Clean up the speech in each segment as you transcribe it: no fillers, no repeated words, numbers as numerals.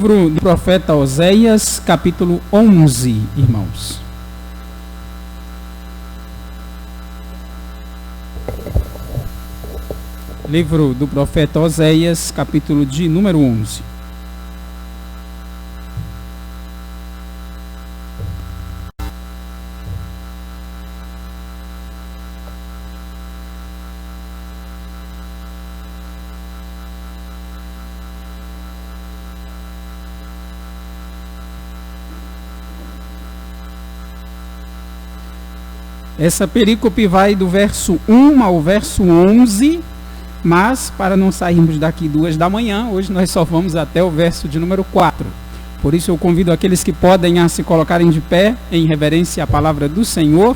Livro do profeta Oséias, capítulo 11, irmãos. Livro do profeta Oséias, capítulo de número 11. Essa perícope vai do verso 1 ao verso 11, mas para não sairmos daqui 2 da manhã, hoje nós só vamos até o verso de número 4. Por isso eu convido aqueles que podem a se colocarem de pé em reverência à palavra do Senhor.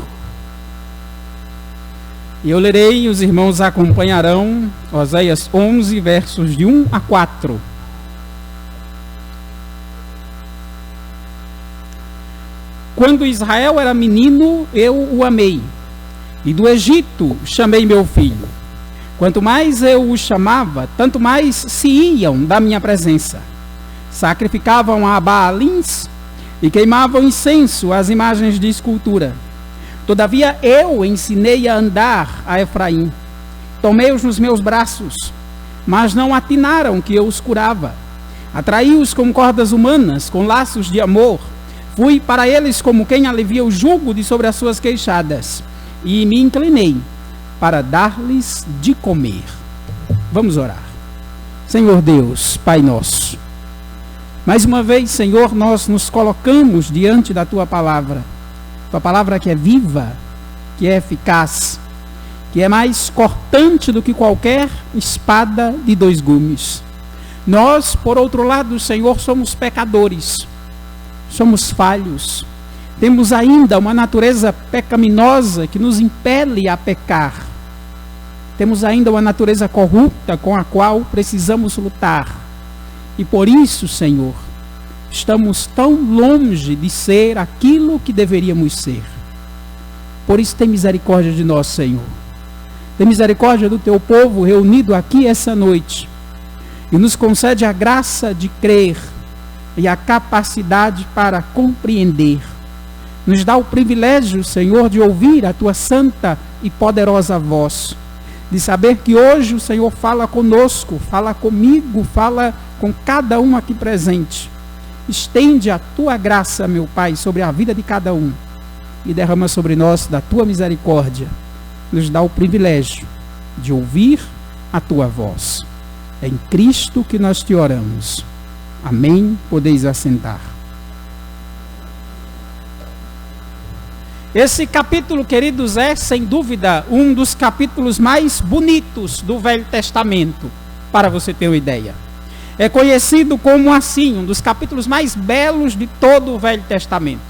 E eu lerei e os irmãos acompanharão Oséias 11, versos de 1 a 4. Quando Israel era menino, eu o amei, e do Egito chamei meu filho. Quanto mais eu o chamava, tanto mais se iam da minha presença. Sacrificavam a Baalins e queimavam incenso às imagens de escultura. Todavia eu ensinei a andar a Efraim. Tomei-os nos meus braços, mas não atinaram que eu os curava. Atraí-os com cordas humanas, com laços de amor. Fui para eles como quem alivia o jugo de sobre as suas queixadas, e me inclinei para dar-lhes de comer. Vamos orar. Senhor Deus, Pai nosso, mais uma vez, Senhor, nós nos colocamos diante da Tua palavra que é viva, que é eficaz, que é mais cortante do que qualquer espada de 2 gumes. Nós, por outro lado, Senhor, somos pecadores. Somos falhos, temos ainda uma natureza pecaminosa que nos impele a pecar. Temos ainda uma natureza corrupta com a qual precisamos lutar. E por isso, Senhor, estamos tão longe de ser aquilo que deveríamos ser. Por isso, tem misericórdia de nós, Senhor. Tem misericórdia do Teu povo reunido aqui essa noite. E nos concede a graça de crer e a capacidade para compreender. Nos dá o privilégio, Senhor, de ouvir a Tua santa e poderosa voz, de saber que hoje o Senhor fala conosco, fala comigo, fala com cada um aqui presente. Estende a Tua graça, meu Pai, sobre a vida de cada um e derrama sobre nós da Tua misericórdia. Nos dá o privilégio de ouvir a Tua voz. É em Cristo que nós te oramos. Amém? Podeis assentar. Esse capítulo, queridos, é, sem dúvida, um dos capítulos mais bonitos do Velho Testamento, para você ter uma ideia. É conhecido como assim, um dos capítulos mais belos de todo o Velho Testamento.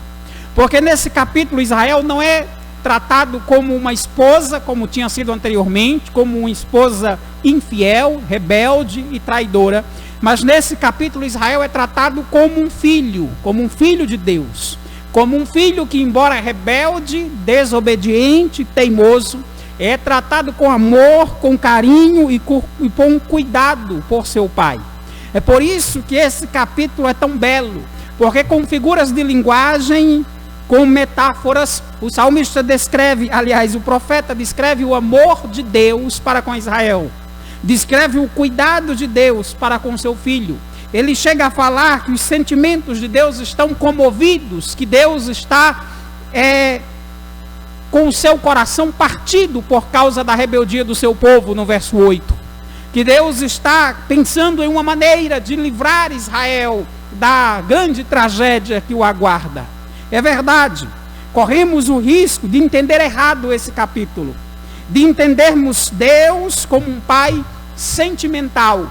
Porque nesse capítulo Israel não é tratado como uma esposa, como tinha sido anteriormente, como uma esposa infiel, rebelde e traidora. Mas nesse capítulo Israel é tratado como um filho de Deus. Como um filho que, embora rebelde, desobediente, teimoso, é tratado com amor, com carinho e com cuidado por seu pai. É por isso que esse capítulo é tão belo, porque com figuras de linguagem, com metáforas, o salmista descreve, aliás, o profeta descreve o amor de Deus para com Israel. Descreve o cuidado de Deus para com seu filho. Ele chega a falar que os sentimentos de Deus estão comovidos, que Deus está com o seu coração partido por causa da rebeldia do seu povo, no verso 8. Que Deus está pensando em uma maneira de livrar Israel da grande tragédia que o aguarda. É verdade, corremos o risco de entender errado esse capítulo, de entendermos Deus como um pai sentimental,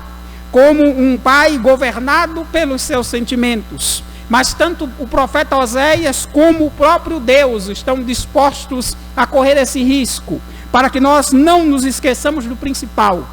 como um pai governado pelos seus sentimentos. Mas tanto o profeta Oséias como o próprio Deus estão dispostos a correr esse risco, para que nós não nos esqueçamos do principal.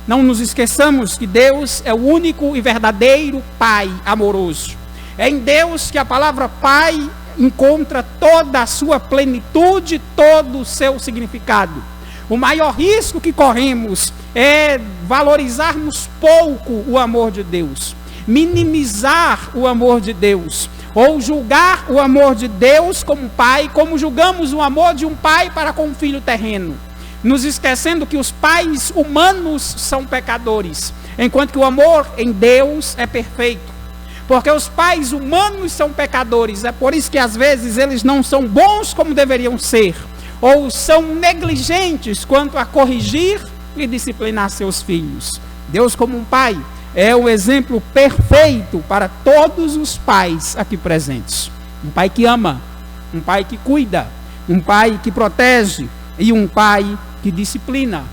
Não nos esqueçamos que Deus é o único e verdadeiro Pai amoroso. É em Deus que a palavra Pai encontra toda a sua plenitude, todo o seu significado. O maior risco que corremos é valorizarmos pouco o amor de Deus. minimizar o amor de Deus, ou julgar o amor de Deus como pai, como julgamos o amor de um pai para com um filho terreno, nos esquecendo que os pais humanos são pecadores, enquanto que o amor em Deus é perfeito. Porque os pais humanos são pecadores, é por isso que às vezes eles não são bons como deveriam ser, ou são negligentes quanto a corrigir e disciplinar seus filhos. Deus, como um pai, é o exemplo perfeito para todos os pais aqui presentes. Um pai que ama, um pai que cuida, um pai que protege e um pai que disciplina.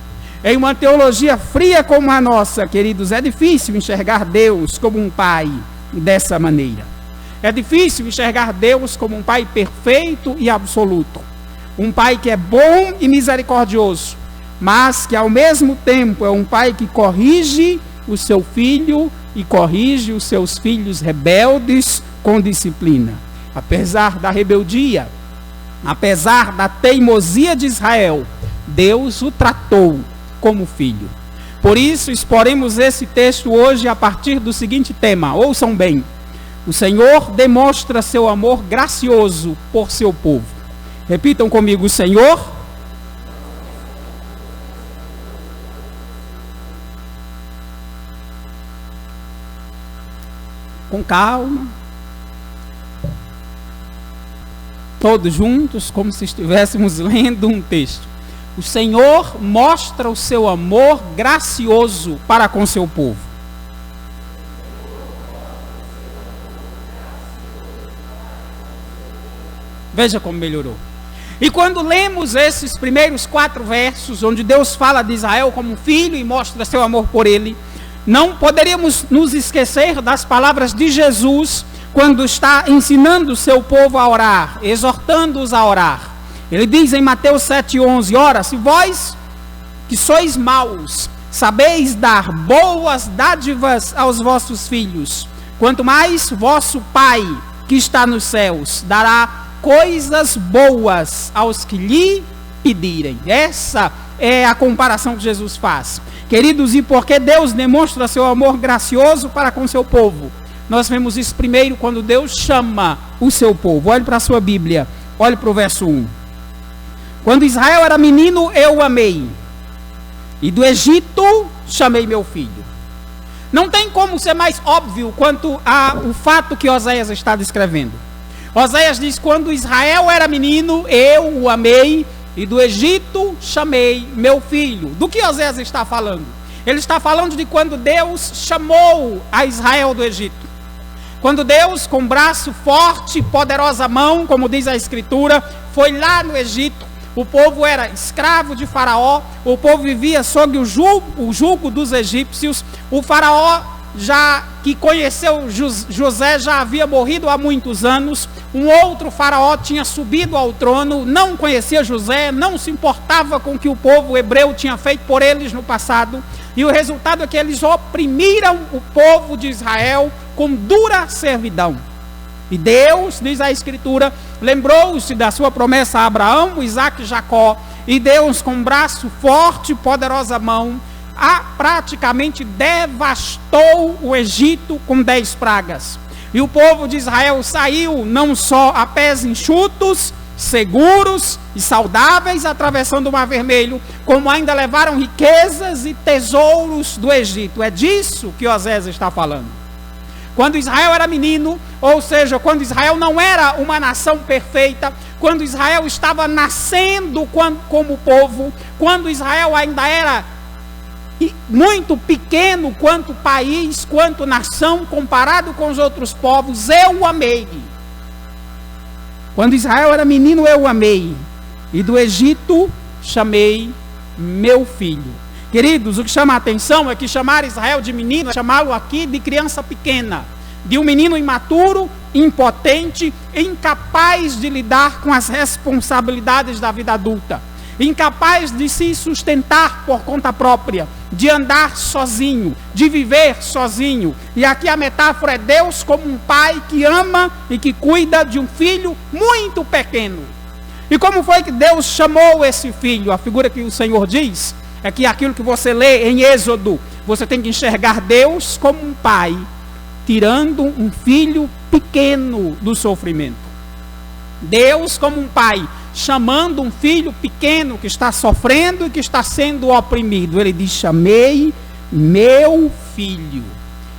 Em uma teologia fria como a nossa, queridos, é difícil enxergar Deus como um pai dessa maneira. É difícil enxergar Deus como um pai perfeito e absoluto. Um pai que é bom e misericordioso, mas que ao mesmo tempo é um pai que corrige o seu filho e corrige os seus filhos rebeldes com disciplina. Apesar da rebeldia, apesar da teimosia de Israel, Deus o tratou como filho. Por isso, exporemos esse texto hoje a partir do seguinte tema. Ouçam bem. O Senhor demonstra seu amor gracioso por seu povo. Repitam comigo: o Senhor com calma, todos juntos, como se estivéssemos lendo um texto. O Senhor mostra o seu amor gracioso para com seu povo. Veja como melhorou. E quando lemos esses primeiros 4 versos, onde Deus fala de Israel como um filho e mostra seu amor por ele, não poderíamos nos esquecer das palavras de Jesus, quando está ensinando o seu povo a orar, exortando-os a orar. Ele diz em Mateus 7,11, ora, se vós que sois maus, sabeis dar boas dádivas aos vossos filhos, quanto mais vosso Pai, que está nos céus, dará coisas boas aos que lhe pedirem. Essa é a comparação que Jesus faz. Queridos, e porque Deus demonstra seu amor gracioso para com seu povo? Nós vemos isso primeiro quando Deus chama o seu povo. Olhe para a sua Bíblia, olhe para o verso 1. Quando Israel era menino, eu o amei, e do Egito chamei meu filho. Não tem como ser mais óbvio quanto ao fato que Oséias está descrevendo. Oséias diz: quando Israel era menino, eu o amei, e do Egito chamei meu filho. Do que Oséias está falando? Ele está falando de quando Deus chamou a Israel do Egito. Quando Deus, com braço forte e poderosa mão, como diz a Escritura, foi lá no Egito. O povo era escravo de Faraó, o povo vivia sob o jugo dos egípcios. O Faraó, já que conheceu José, já havia morrido há muitos anos. Um outro faraó tinha subido ao trono, não conhecia José, não se importava com o que o povo hebreu tinha feito por eles no passado. E o resultado é que eles oprimiram o povo de Israel com dura servidão. E Deus, diz a Escritura, lembrou-se da sua promessa a Abraão, Isaque e Jacó. E Deus, com braço forte e poderosa mão, praticamente devastou o Egito com 10 pragas. E o povo de Israel saiu não só a pés enxutos, seguros e saudáveis, atravessando o Mar Vermelho, como ainda levaram riquezas e tesouros do Egito. É disso que Oséias está falando. Quando Israel era menino, ou seja, quando Israel não era uma nação perfeita, quando Israel estava nascendo como povo, quando Israel ainda era muito pequeno quanto país, quanto nação, comparado com os outros povos, eu o amei. Quando Israel era menino, eu o amei, e do Egito chamei meu filho. Queridos, o que chama a atenção é que chamar Israel de menino é chamá-lo aqui de criança pequena, de um menino imaturo, impotente, incapaz de lidar com as responsabilidades da vida adulta, incapaz de se sustentar por conta própria, de andar sozinho, de viver sozinho. E aqui a metáfora é Deus como um pai que ama e que cuida de um filho muito pequeno. E como foi que Deus chamou esse filho? A figura que o Senhor diz é que aquilo que você lê em Êxodo, você tem que enxergar Deus como um pai tirando um filho pequeno do sofrimento. Deus, como um pai, chamando um filho pequeno que está sofrendo e que está sendo oprimido. Ele diz: chamei meu filho.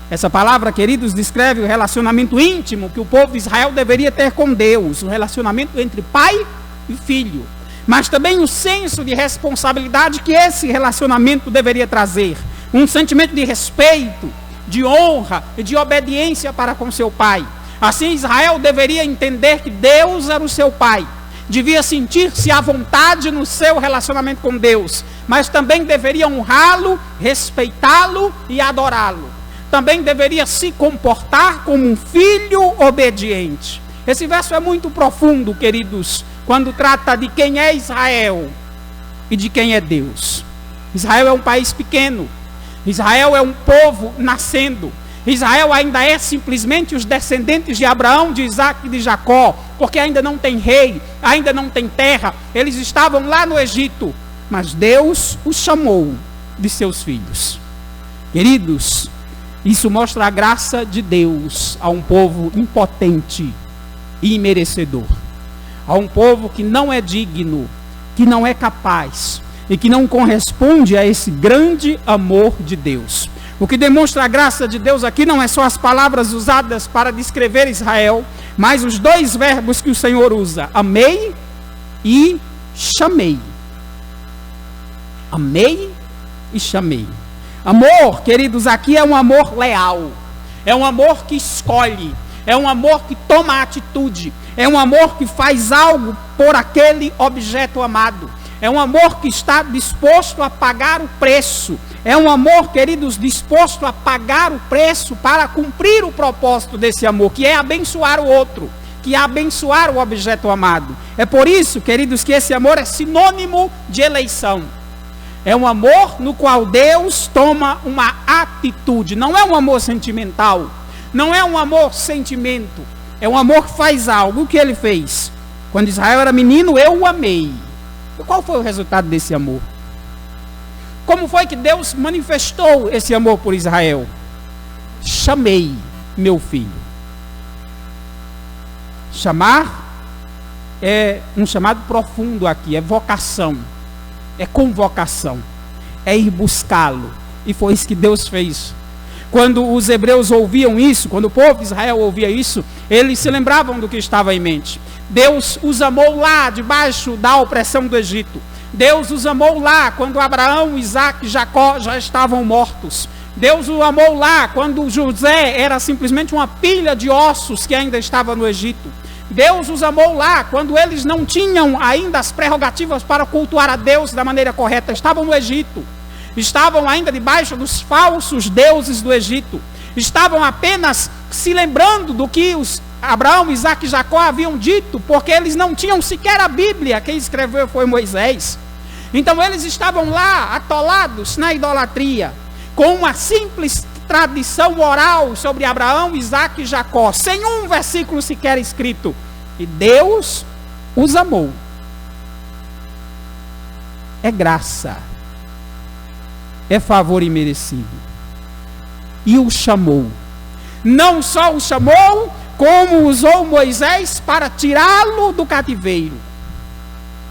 Essa palavra, queridos, descreve o relacionamento íntimo que o povo de Israel deveria ter com Deus, o relacionamento entre pai e filho, mas também o senso de responsabilidade que esse relacionamento deveria trazer, um sentimento de respeito, de honra e de obediência para com seu pai. Assim, Israel deveria entender que Deus era o seu pai, devia sentir-se à vontade no seu relacionamento com Deus, mas também deveria honrá-lo, respeitá-lo e adorá-lo. Também deveria se comportar como um filho obediente. Esse verso é muito profundo, queridos, quando trata de quem é Israel e de quem é Deus. Israel é um país pequeno. Israel é um povo nascendo. Israel ainda é simplesmente os descendentes de Abraão, de Isaac e de Jacó, porque ainda não tem rei, ainda não tem terra. Eles estavam lá no Egito, mas Deus os chamou de seus filhos. Queridos, isso mostra a graça de Deus a um povo impotente e imerecedor, a um povo que não é digno, que não é capaz e que não corresponde a esse grande amor de Deus. O que demonstra a graça de Deus aqui não é só as palavras usadas para descrever Israel, mas os dois verbos que o Senhor usa: amei e chamei. Amei e chamei. Amor, queridos, aqui é um amor leal, é um amor que escolhe, é um amor que toma atitude, é um amor que faz algo por aquele objeto amado, é um amor que está disposto a pagar o preço, é um amor, queridos, disposto a pagar o preço para cumprir o propósito desse amor, que é abençoar o outro, que é abençoar o objeto amado. É por isso, queridos, que esse amor é sinônimo de eleição. É um amor no qual Deus toma uma atitude. Não é um amor sentimental, não é um amor sentimento, é um amor que faz algo. O que ele fez? Quando Israel era menino, eu o amei. E qual foi o resultado desse amor? Como foi que Deus manifestou esse amor por Israel? Chamei meu filho. Chamar é um chamado profundo aqui, é vocação. É convocação, é ir buscá-lo. E foi isso que Deus fez. Quando os hebreus ouviam isso, quando o povo de Israel ouvia isso, eles se lembravam do que estava em mente. Deus os amou lá, debaixo da opressão do Egito. Deus os amou lá, quando Abraão, Isaac e Jacó já estavam mortos. Deus os amou lá, quando José era simplesmente uma pilha de ossos que ainda estava no Egito. Deus os amou lá, quando eles não tinham ainda as prerrogativas para cultuar a Deus da maneira correta. Estavam no Egito. Estavam ainda debaixo dos falsos deuses do Egito. Estavam apenas se lembrando do que os Abraão, Isaac e Jacó haviam dito, porque eles não tinham sequer a Bíblia. Quem escreveu foi Moisés. Então eles estavam lá, atolados na idolatria, com uma simples tradição oral sobre Abraão, Isaac e Jacó, sem um versículo sequer escrito. E Deus os amou. É graça, é favor imerecido. E o chamou. Não só o chamou, como usou Moisés para tirá-lo do cativeiro.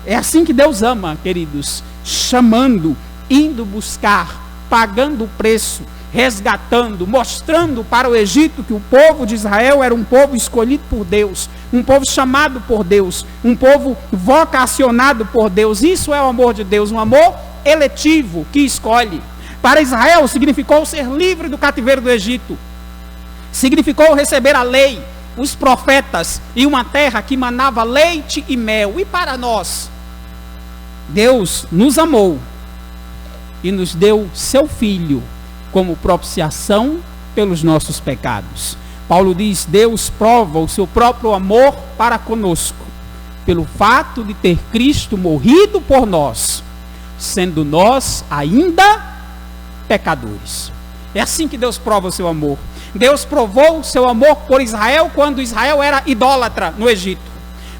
É assim que Deus ama, queridos, chamando, indo buscar, pagando o preço, resgatando, mostrando para o Egito que o povo de Israel era um povo escolhido por Deus, um povo chamado por Deus, um povo vocacionado por Deus. Isso é o amor de Deus, um amor eletivo que escolhe. Para Israel significou ser livre do cativeiro do Egito, significou receber a lei, os profetas e uma terra que manava leite e mel. E para nós, Deus nos amou e nos deu seu Filho como propiciação pelos nossos pecados. Paulo diz: Deus prova o seu próprio amor para conosco, pelo fato de ter Cristo morrido por nós, sendo nós ainda pecadores. É assim que Deus prova o seu amor. Deus provou o seu amor por Israel quando Israel era idólatra no Egito.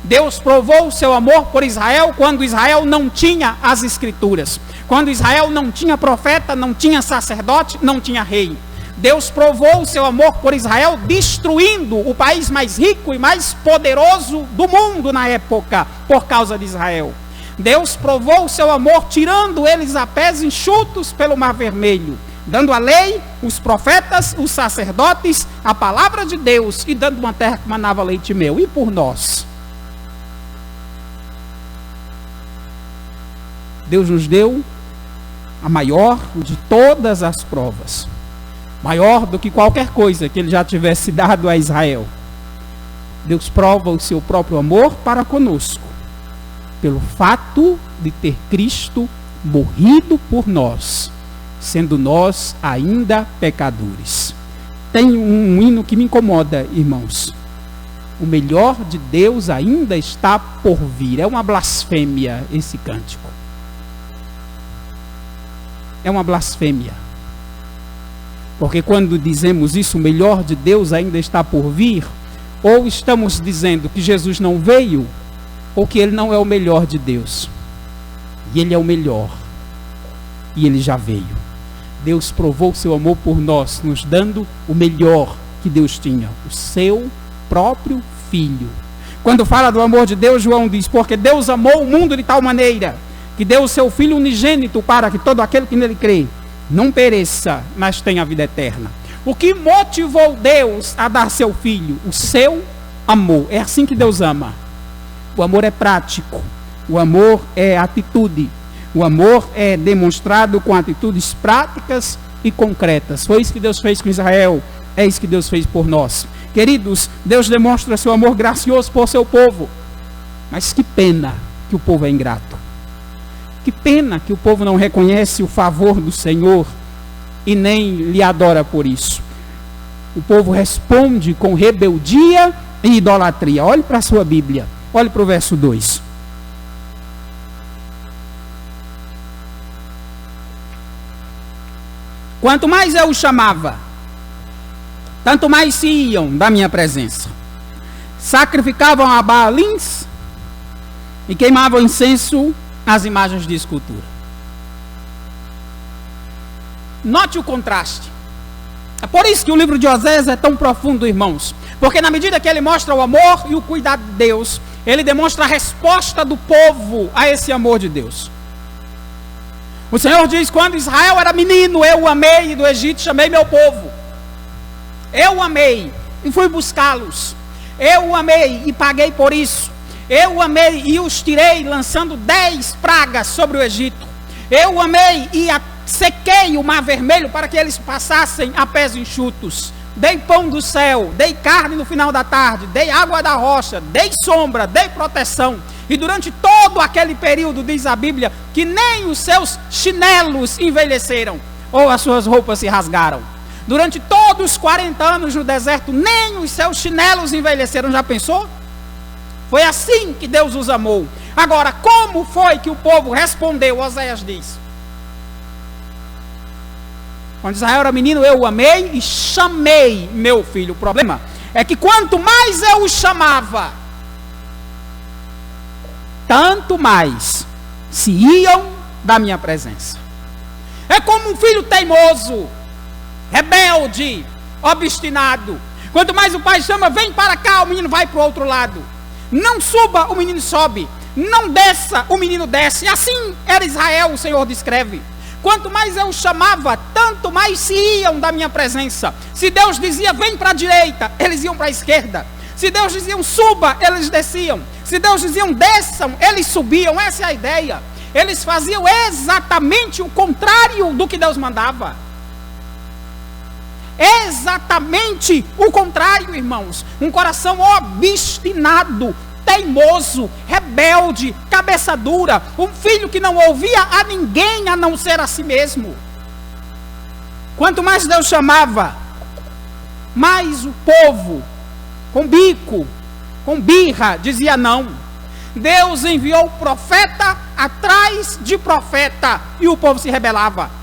Deus provou o seu amor por Israel quando Israel não tinha as escrituras, quando Israel não tinha profeta, não tinha sacerdote, não tinha rei. Deus provou o seu amor por Israel, destruindo o país mais rico e mais poderoso do mundo na época, por causa de Israel. Deus provou o seu amor, tirando eles a pés enxutos pelo Mar Vermelho, dando a lei, os profetas, os sacerdotes, a palavra de Deus, e dando uma terra que manava leite e mel. E por nós? Deus nos deu a maior de todas as provas, maior do que qualquer coisa que ele já tivesse dado a Israel. Deus prova o seu próprio amor para conosco, pelo fato de ter Cristo morrido por nós, sendo nós ainda pecadores. Tem um hino que me incomoda, irmãos. O melhor de Deus ainda está por vir. É uma blasfêmia esse cântico. É uma blasfêmia. Porque quando dizemos isso, o melhor de Deus ainda está por vir, ou estamos dizendo que Jesus não veio, ou que ele não é o melhor de Deus. E ele é o melhor. E ele já veio. Deus provou seu amor por nós, nos dando o melhor que Deus tinha, o seu próprio Filho. Quando fala do amor de Deus, João diz: porque Deus amou o mundo de tal maneira que deu o seu Filho unigênito para que todo aquele que nele crê não pereça, mas tenha a vida eterna. O que motivou Deus a dar seu Filho? O seu amor. É assim que Deus ama. O amor é prático. O amor é atitude. O amor é demonstrado com atitudes práticas e concretas. Foi isso que Deus fez com Israel. É isso que Deus fez por nós. Queridos, Deus demonstra seu amor gracioso por seu povo. Mas que pena que o povo é ingrato. Que pena que o povo não reconhece o favor do Senhor e nem lhe adora por isso. O povo responde com rebeldia e idolatria. Olhe para a sua Bíblia. Olhe para o verso 2. Quanto mais eu os chamava, tanto mais se iam da minha presença. Sacrificavam a Baalins e queimavam incenso às imagens de escultura. Note o contraste. É por isso que o livro de Oséias é tão profundo, irmãos. Porque na medida que ele mostra o amor e o cuidado de Deus, ele demonstra a resposta do povo a esse amor de Deus. O Senhor diz: quando Israel era menino, eu o amei, e do Egito chamei meu povo. Eu o amei e fui buscá-los. Eu o amei e paguei por isso. Eu o amei e os tirei, lançando 10 pragas sobre o Egito. Eu o amei e sequei o Mar Vermelho para que eles passassem a pés enxutos. Dei pão do céu, dei carne no final da tarde, dei água da rocha, dei sombra, dei proteção. E durante todo aquele período, diz a Bíblia, que nem os seus chinelos envelheceram, ou as suas roupas se rasgaram. Durante todos os 40 anos no deserto, nem os seus chinelos envelheceram. Já pensou? Foi assim que Deus os amou. Agora, como foi que o povo respondeu? Oséias diz: quando Israel era menino, eu o amei e chamei meu filho. O problema é que quanto mais eu o chamava, tanto mais se iam da minha presença. É como um filho teimoso, rebelde, obstinado. Quanto mais o pai chama: vem para cá, o menino vai para o outro lado. Não suba, o menino sobe. Não desça, o menino desce. Assim era Israel, o Senhor descreve. Quanto mais eu chamava, tanto mais se iam da minha presença. Se Deus dizia: vem para a direita, eles iam para a esquerda. Se Deus dizia: suba, eles desciam. Se Deus dizia: desçam, eles subiam. Essa é a ideia. Eles faziam exatamente o contrário do que Deus mandava. Exatamente o contrário, irmãos. Um coração obstinado, teimoso, rebelde, cabeça dura. Um filho que não ouvia a ninguém a não ser a si mesmo. Quanto mais Deus chamava, mais o povo, com bico, com birra, dizia não. Deus enviou profeta atrás de profeta e o povo se rebelava.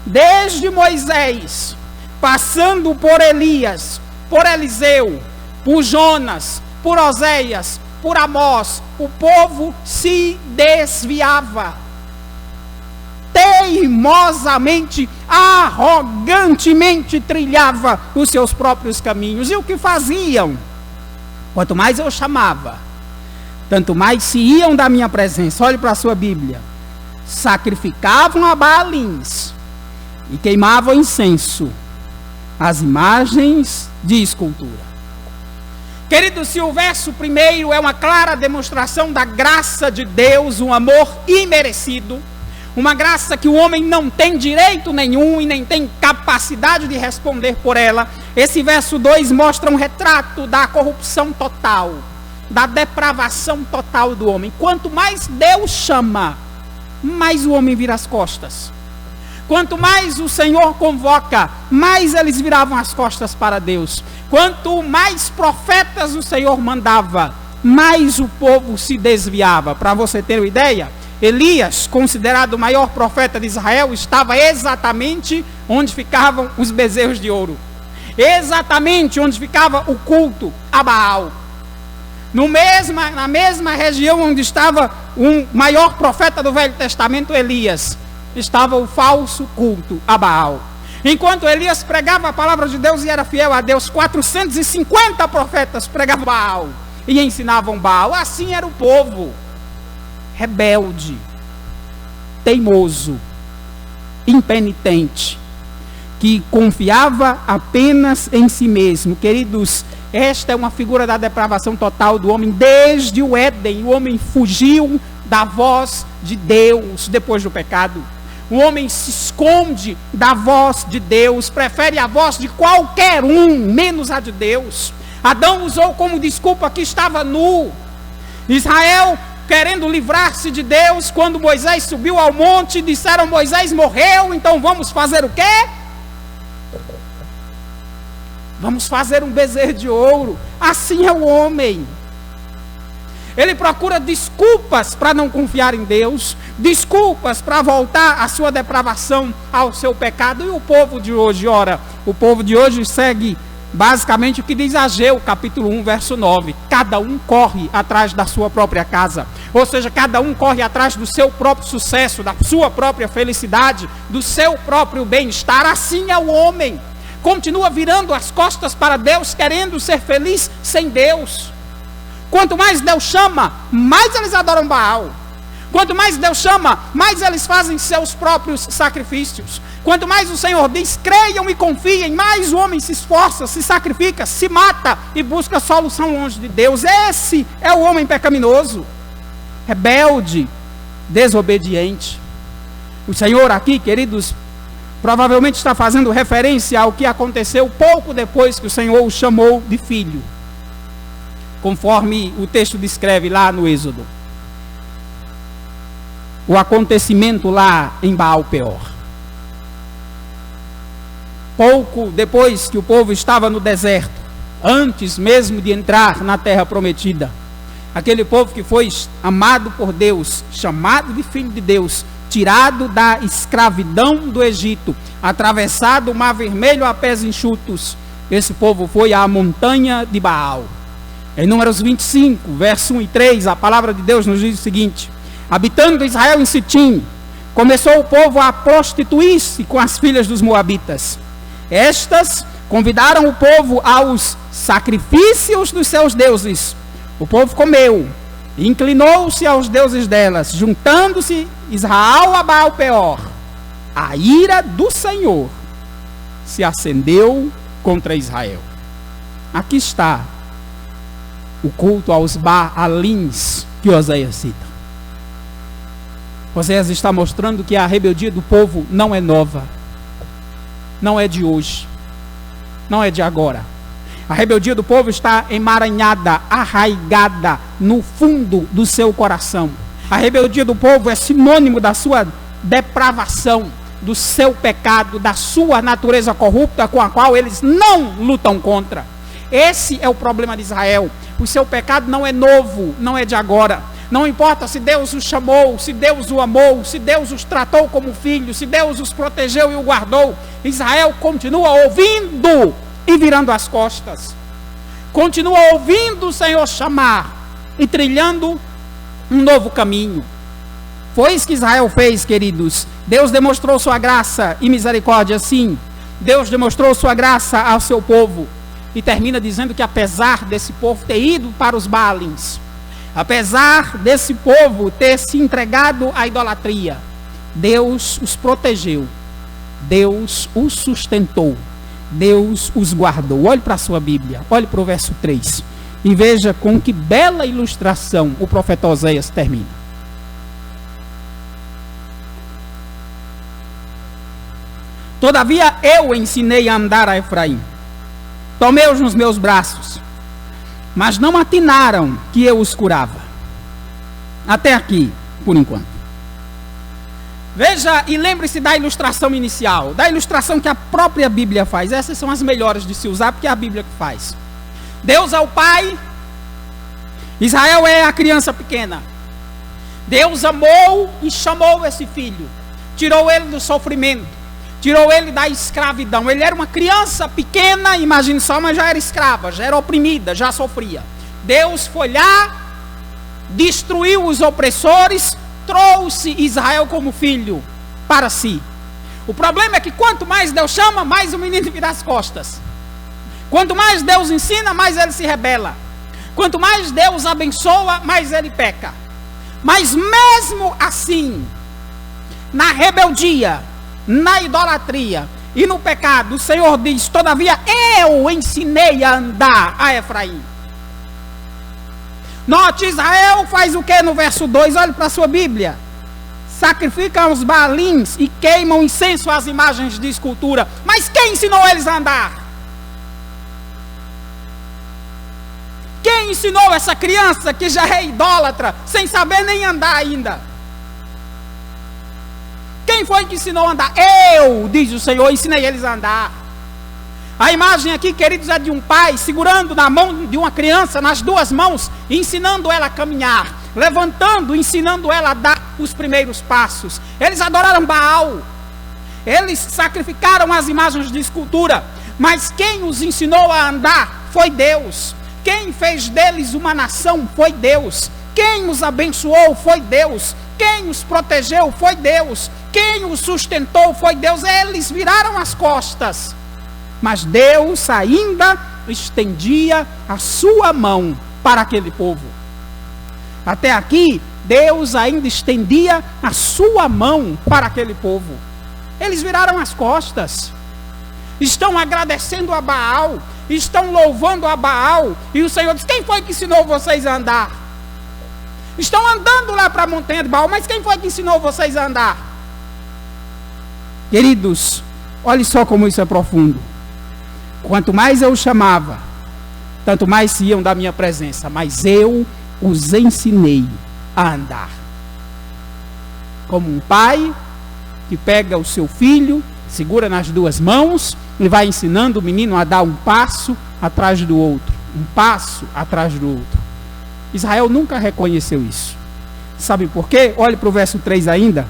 Desde Moisés, passando por Elias, por Eliseu, por Jonas, por Oséias, por Amós, o povo se desviava. teimosamente, arrogantemente trilhava os seus próprios caminhos. E o que faziam? Quanto mais eu chamava, tanto mais se iam da minha presença. Olhe para a sua Bíblia. Sacrificavam a Baalins e queimavam incenso, as imagens de escultura. Queridos, se o verso primeiro é uma clara demonstração da graça de Deus, um amor imerecido, uma graça que o homem não tem direito nenhum e nem tem capacidade de responder por ela, esse verso 2 mostra um retrato da corrupção total, da depravação total do homem. Quanto mais Deus chama, mais o homem vira as costas. Quanto mais o Senhor convoca, mais eles viravam as costas para Deus. Quanto mais profetas o Senhor mandava, mais o povo se desviava. Para você ter uma ideia, Elias, considerado o maior profeta de Israel, estava exatamente onde ficavam os bezerros de ouro. Exatamente onde ficava o culto a Baal. Na mesma região onde estava o maior profeta do Velho Testamento, Elias, estava o falso culto a Baal. Enquanto Elias pregava a palavra de Deus e era fiel a Deus, 450 profetas pregavam Baal e ensinavam Baal. Assim era o povo, rebelde, teimoso, impenitente, que confiava apenas em si mesmo. Queridos, esta é uma figura da depravação total do homem. Desde o Éden, o homem fugiu da voz de Deus depois do pecado. O homem se esconde da voz de Deus, prefere a voz de qualquer um, menos a de Deus. Adão usou como desculpa que estava nu. Israel, querendo livrar-se de Deus, quando Moisés subiu ao monte, disseram: Moisés morreu, então vamos fazer o quê? Vamos fazer um bezerro de ouro. Assim é o homem. Ele procura desculpas para não confiar em Deus, desculpas para voltar à sua depravação, ao seu pecado. E o povo de hoje, ora, o povo de hoje segue basicamente o que diz Ageu, capítulo 1, verso 9. Cada um corre atrás da sua própria casa. Ou seja, cada um corre atrás do seu próprio sucesso, da sua própria felicidade, do seu próprio bem-estar. Assim é o homem. Continua virando as costas para Deus, querendo ser feliz sem Deus. Quanto mais Deus chama, mais eles adoram Baal. Quanto mais Deus chama, mais eles fazem seus próprios sacrifícios. Quanto mais o Senhor diz, creiam e confiem, mais o homem se esforça, se sacrifica, se mata e busca solução longe de Deus. Esse é o homem pecaminoso, rebelde, desobediente. O Senhor aqui, queridos, provavelmente está fazendo referência ao que aconteceu pouco depois que o Senhor o chamou de filho, conforme o texto descreve lá no Êxodo. O acontecimento lá em Baal-Peor. Pouco depois que o povo estava no deserto, antes mesmo de entrar na terra prometida, aquele povo que foi amado por Deus, chamado de filho de Deus, tirado da escravidão do Egito, atravessado o Mar Vermelho a pés enxutos, esse povo foi à montanha de Baal. Em Números 25, verso 1 e 3, a palavra de Deus nos diz o seguinte: habitando Israel em Sitim, começou o povo a prostituir-se com as filhas dos moabitas. Estas convidaram o povo aos sacrifícios dos seus deuses. O povo comeu, inclinou-se aos deuses delas, juntando-se Israel a Baal-Peor. A ira do Senhor se acendeu contra Israel. Aqui está o culto aos Baalins que Oséias cita. Oséias está mostrando que a rebeldia do povo não é nova, não é de hoje, não é de agora. A rebeldia do povo está emaranhada, arraigada no fundo do seu coração. A rebeldia do povo é sinônimo da sua depravação, do seu pecado, da sua natureza corrupta com a qual eles não lutam contra. Esse é o problema de Israel. O seu pecado não é novo, não é de agora. Não importa se Deus os chamou, se Deus o amou, se Deus os tratou como filhos, se Deus os protegeu e o guardou. Israel continua ouvindo e virando as costas. Continua ouvindo o Senhor chamar e trilhando um novo caminho. Foi isso que Israel fez, queridos. Deus demonstrou sua graça e misericórdia, sim. Deus demonstrou sua graça ao seu povo. E termina dizendo que apesar desse povo ter ido para os Baalins, apesar desse povo ter se entregado à idolatria, Deus os protegeu, Deus os sustentou, Deus os guardou. Olhe para a sua Bíblia, olhe para o verso 3 e veja com que bela ilustração o profeta Oséias termina. Todavia eu ensinei a andar a Efraim, tomei-os nos meus braços, mas não atinaram que eu os curava. Até aqui, por enquanto. Veja e lembre-se da ilustração inicial, da ilustração que a própria Bíblia faz. Essas são as melhores de se usar, porque é a Bíblia que faz. Deus é o pai, Israel é a criança pequena. Deus amou e chamou esse filho, tirou ele do sofrimento, tirou ele da escravidão. Ele era uma criança pequena, imagine só, mas já era escrava, já era oprimida, já sofria. Deus foi lá, destruiu os opressores, trouxe Israel como filho para si. O problema é que quanto mais Deus chama, mais o menino vira as costas. Quanto mais Deus ensina, mais ele se rebela. Quanto mais Deus abençoa, mais ele peca. Mas mesmo assim, na rebeldia, na idolatria e no pecado, o Senhor diz: todavia eu ensinei a andar a Efraim. Note, Israel faz o que no verso 2? Olhe para a sua Bíblia. Sacrificam os Baalins e queimam incenso às imagens de escultura. Mas quem ensinou eles a andar? Quem ensinou essa criança que já é idólatra, sem saber nem andar ainda? Quem foi que ensinou a andar? Eu, diz o Senhor, ensinei eles a andar. A imagem aqui, queridos, é de um pai segurando na mão de uma criança, nas duas mãos, ensinando ela a caminhar, levantando, ensinando ela a dar os primeiros passos. Eles adoraram Baal, eles sacrificaram as imagens de escultura, mas quem os ensinou a andar foi Deus. Quem fez deles uma nação foi Deus. Quem os abençoou foi Deus. Quem os protegeu foi Deus. Quem os sustentou foi Deus. Eles viraram as costas, mas Deus ainda estendia a sua mão para aquele povo. Até aqui, Deus ainda estendia a sua mão para aquele povo. Eles viraram as costas, estão agradecendo a Baal, estão louvando a Baal, e o Senhor diz: quem foi que ensinou vocês a andar? Estão andando lá para a montanha de Baal, mas quem foi que ensinou vocês a andar? Queridos, olhe só como isso é profundo. Quanto mais eu os chamava, tanto mais se iam da minha presença, mas eu os ensinei a andar. Como um pai que pega o seu filho, segura nas duas mãos e vai ensinando o menino a dar um passo atrás do outro, um passo atrás do outro. Israel nunca reconheceu isso. Sabe por quê? Olhe para o verso 3 ainda.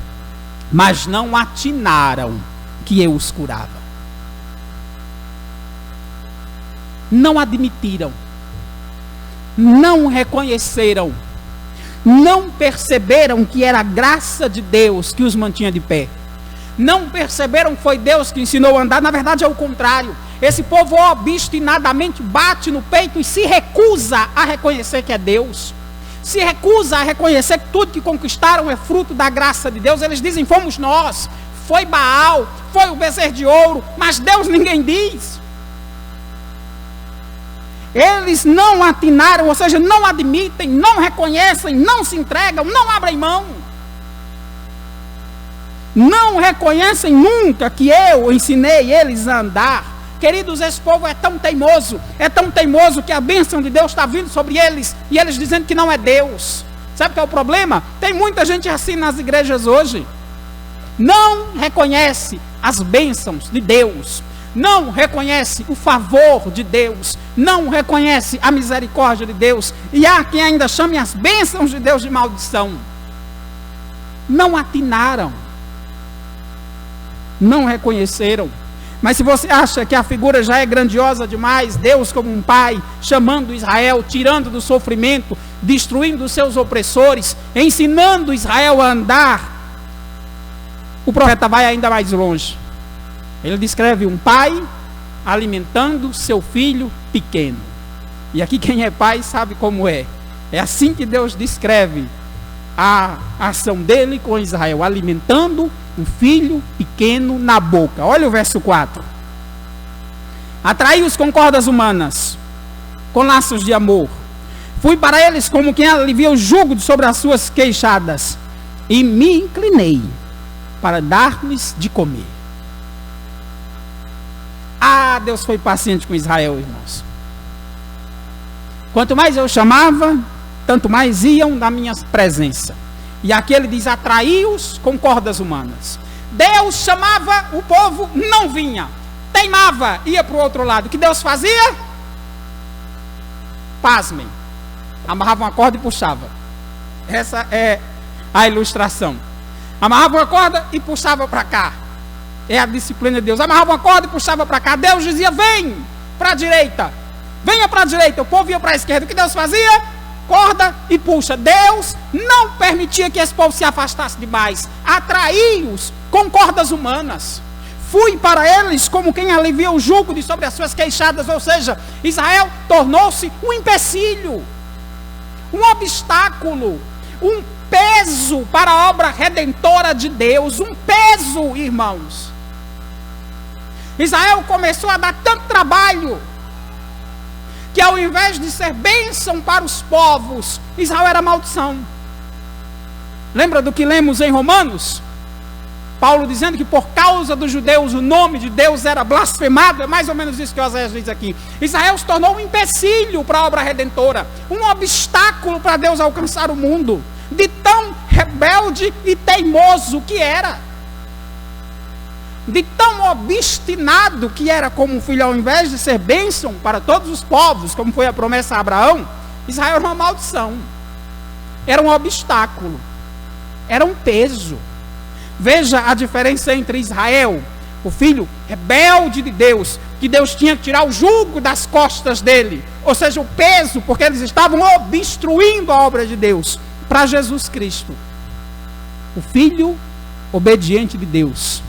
Mas não atinaram que eu os curava. Não admitiram, não reconheceram, não perceberam que era a graça de Deus que os mantinha de pé. Não perceberam que foi Deus que ensinou a andar. Na verdade é o contrário. Esse povo obstinadamente bate no peito e se recusa a reconhecer que é Deus. Se recusa a reconhecer que tudo que conquistaram é fruto da graça de Deus. Eles dizem: fomos nós, foi Baal, foi o bezerro de ouro, mas Deus ninguém diz. Eles não atinaram, ou seja, não admitem, não reconhecem, não se entregam, não abrem mão. Não reconhecem nunca que eu ensinei eles a andar. Queridos, esse povo é tão teimoso que a bênção de Deus está vindo sobre eles, e eles dizendo que não é Deus. Sabe o que é o problema? Tem muita gente assim nas igrejas hoje. Não reconhece as bênçãos de Deus, não reconhece o favor de Deus, não reconhece a misericórdia de Deus, e há quem ainda chame as bênçãos de Deus de maldição. Não atinaram, não reconheceram. Mas se você acha que a figura já é grandiosa demais, Deus como um pai, chamando Israel, tirando do sofrimento, destruindo os seus opressores, ensinando Israel a andar, o profeta vai ainda mais longe. Ele descreve um pai alimentando seu filho pequeno. E aqui quem é pai sabe como é. É assim que Deus descreve a ação dele com Israel, alimentando um filho pequeno na boca. Olha o verso 4. Atraí-os com cordas humanas, com laços de amor. Fui para eles como quem alivia o jugo sobre as suas queixadas, e me inclinei para dar-lhes de comer. Ah, Deus foi paciente com Israel, irmãos. Quanto mais eu chamava, tanto mais iam na minha presença. E aqui ele diz, atraí-os com cordas humanas. Deus chamava, o povo não vinha. Teimava, ia para o outro lado. O que Deus fazia? Pasmem. Amarrava uma corda e puxava. Essa é a ilustração. Amarrava uma corda e puxava para cá. É a disciplina de Deus. Amarrava uma corda e puxava para cá. Deus dizia, vem para a direita. Venha para a direita. O povo ia para a esquerda. O que Deus fazia? Corda e puxa. Deus não permitia que esse povo se afastasse demais. Atraí-os com cordas humanas. Fui para eles como quem alivia o jugo de sobre as suas queixadas. Ou seja, Israel tornou-se um empecilho, um obstáculo, um peso para a obra redentora de Deus. Um peso, irmãos. Israel começou a dar tanto trabalho que ao invés de ser bênção para os povos, Israel era maldição. Lembra do que lemos em Romanos? Paulo dizendo que por causa dos judeus o nome de Deus era blasfemado. É mais ou menos isso que Oséias diz aqui. Israel se tornou um empecilho para a obra redentora, um obstáculo para Deus alcançar o mundo, de tão rebelde e teimoso que era, de tão obstinado que era como um filho. Ao invés de ser bênção para todos os povos, como foi a promessa a Abraão, Israel era uma maldição, era um obstáculo, era um peso. Veja a diferença entre Israel, o filho rebelde de Deus, que Deus tinha que tirar o jugo das costas dele, ou seja, o peso, porque eles estavam obstruindo a obra de Deus, para Jesus Cristo, o filho obediente de Deus,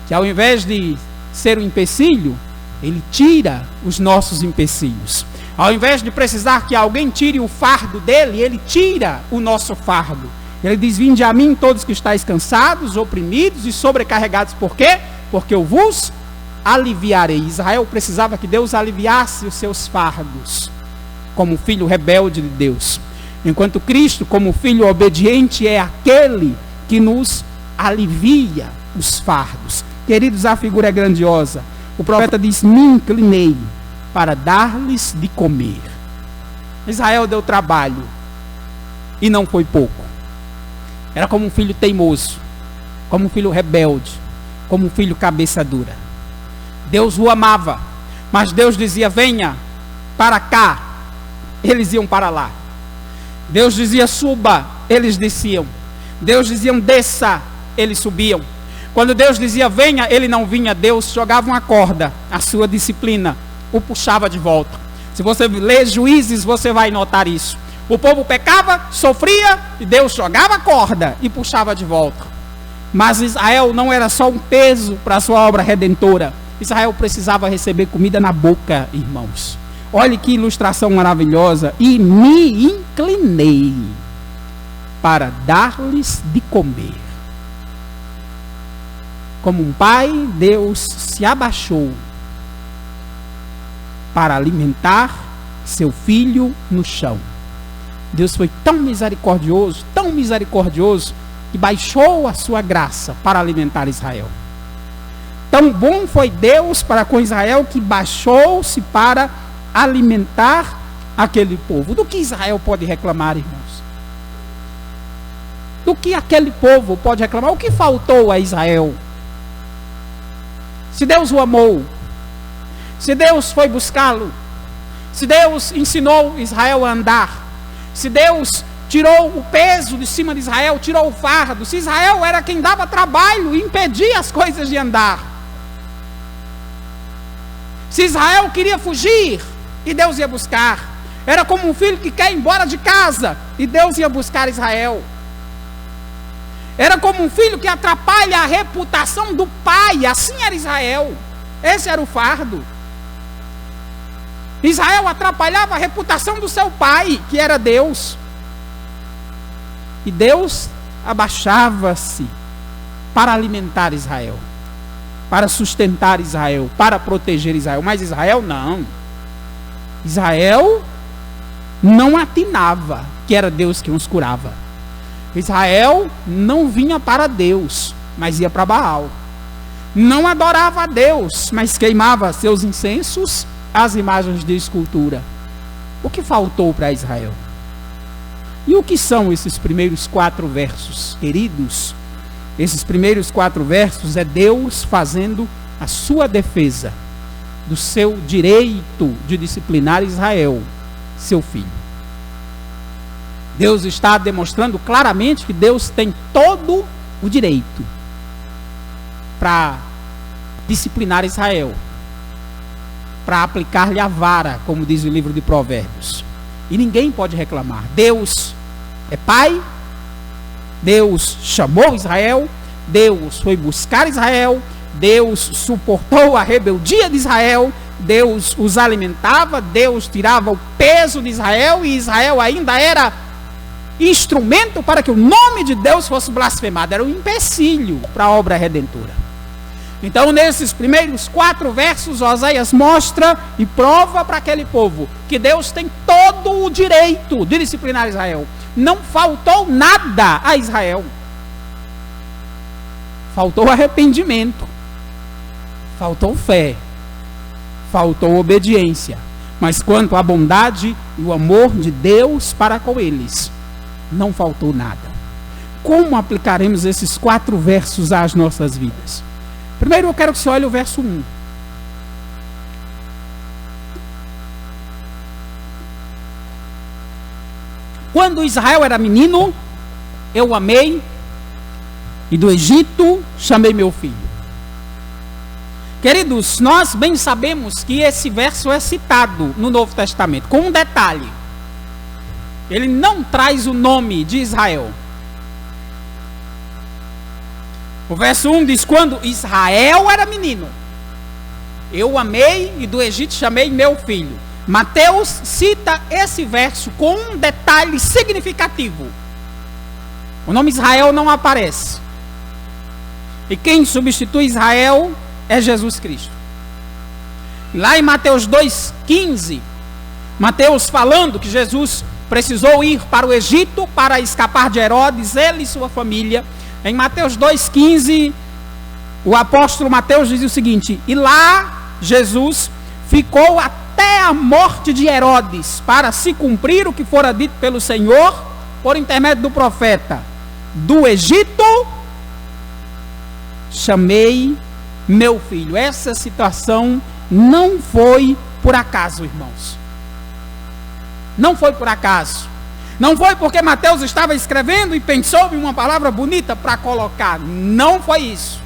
que ao invés de ser um empecilho, ele tira os nossos empecilhos. Ao invés de precisar que alguém tire o fardo dele, ele tira o nosso fardo. Ele diz, vinde a mim todos que estáis cansados, oprimidos e sobrecarregados. Por quê? Porque eu vos aliviarei. Israel precisava que Deus aliviasse os seus fardos, como filho rebelde de Deus. Enquanto Cristo, como filho obediente, é aquele que nos alivia os fardos. Queridos, a figura é grandiosa. O profeta diz, me inclinei para dar-lhes de comer. Israel deu trabalho, e não foi pouco. Era como um filho teimoso, como um filho rebelde, como um filho cabeça dura. Deus o amava, mas Deus dizia, venha para cá, eles iam para lá. Deus dizia, suba, eles desciam. Deus dizia, desça, eles subiam. Quando Deus dizia, venha, ele não vinha. Deus jogava uma corda, a sua disciplina o puxava de volta. Se você ler Juízes, você vai notar isso. O povo pecava, sofria, e Deus jogava a corda e puxava de volta. Mas Israel não era só um peso para a sua obra redentora. Israel precisava receber comida na boca, irmãos. Olhe que ilustração maravilhosa. E me inclinei para dar-lhes de comer. Como um pai, Deus se abaixou para alimentar seu filho no chão. Deus foi tão misericordioso, que baixou a sua graça para alimentar Israel. Tão bom foi Deus para com Israel, que baixou-se para alimentar aquele povo. Do que Israel pode reclamar, irmãos? Do que aquele povo pode reclamar? O que faltou a Israel? Se Deus o amou, se Deus foi buscá-lo, se Deus ensinou Israel a andar, se Deus tirou o peso de cima de Israel, tirou o fardo, se Israel era quem dava trabalho e impedia as coisas de andar, se Israel queria fugir e Deus ia buscar, era como um filho que quer ir embora de casa e Deus ia buscar Israel. Era como um filho que atrapalha a reputação do pai. Assim era Israel. Esse era o fardo. Israel atrapalhava a reputação do seu pai, que era Deus. E Deus abaixava-se para alimentar Israel, para sustentar Israel, para proteger Israel. Mas Israel não. Israel não atinava que era Deus que os curava. Israel não vinha para Deus, mas ia para Baal. Não adorava a Deus, mas queimava seus incensos às imagens de escultura. O que faltou para Israel? E o que são esses primeiros 4 versos, queridos? Esses primeiros 4 versos é Deus fazendo a sua defesa do seu direito de disciplinar Israel, seu filho. Deus está demonstrando claramente que Deus tem todo o direito para disciplinar Israel, para aplicar-lhe a vara, como diz o livro de Provérbios. E ninguém pode reclamar. Deus é pai, Deus chamou Israel, Deus foi buscar Israel, Deus suportou a rebeldia de Israel, Deus os alimentava, Deus tirava o peso de Israel, e Israel ainda era instrumento para que o nome de Deus fosse blasfemado. Era um empecilho para a obra redentora. Então, nesses primeiros 4 versos, Oséias mostra e prova para aquele povo que Deus tem todo o direito de disciplinar Israel. Não faltou nada a Israel. Faltou arrependimento, faltou fé, faltou obediência. Mas quanto à bondade e o amor de Deus para com eles, não faltou nada. Como aplicaremos esses 4 versos às nossas vidas? Primeiro eu quero que você olhe o verso 1. Quando Israel era menino, eu o amei, e do Egito chamei meu filho. Queridos, nós bem sabemos que esse verso é citado no Novo Testamento, com um detalhe. Ele não traz o nome de Israel. O verso 1 diz: quando Israel era menino, eu o amei, e do Egito chamei meu filho. Mateus cita esse verso com um detalhe significativo. O nome Israel não aparece. E quem substitui Israel é Jesus Cristo. Lá em Mateus 2,15, Mateus falando que Jesus precisou ir para o Egito para escapar de Herodes, ele e sua família. Em Mateus 2,15, o apóstolo Mateus diz o seguinte: e lá Jesus ficou até a morte de Herodes, para se cumprir o que fora dito pelo Senhor, por intermédio do profeta: do Egito chamei meu filho. Essa situação não foi por acaso, irmãos. Não foi por acaso. Não foi porque Mateus estava escrevendo e pensou em uma palavra bonita para colocar. Não foi isso.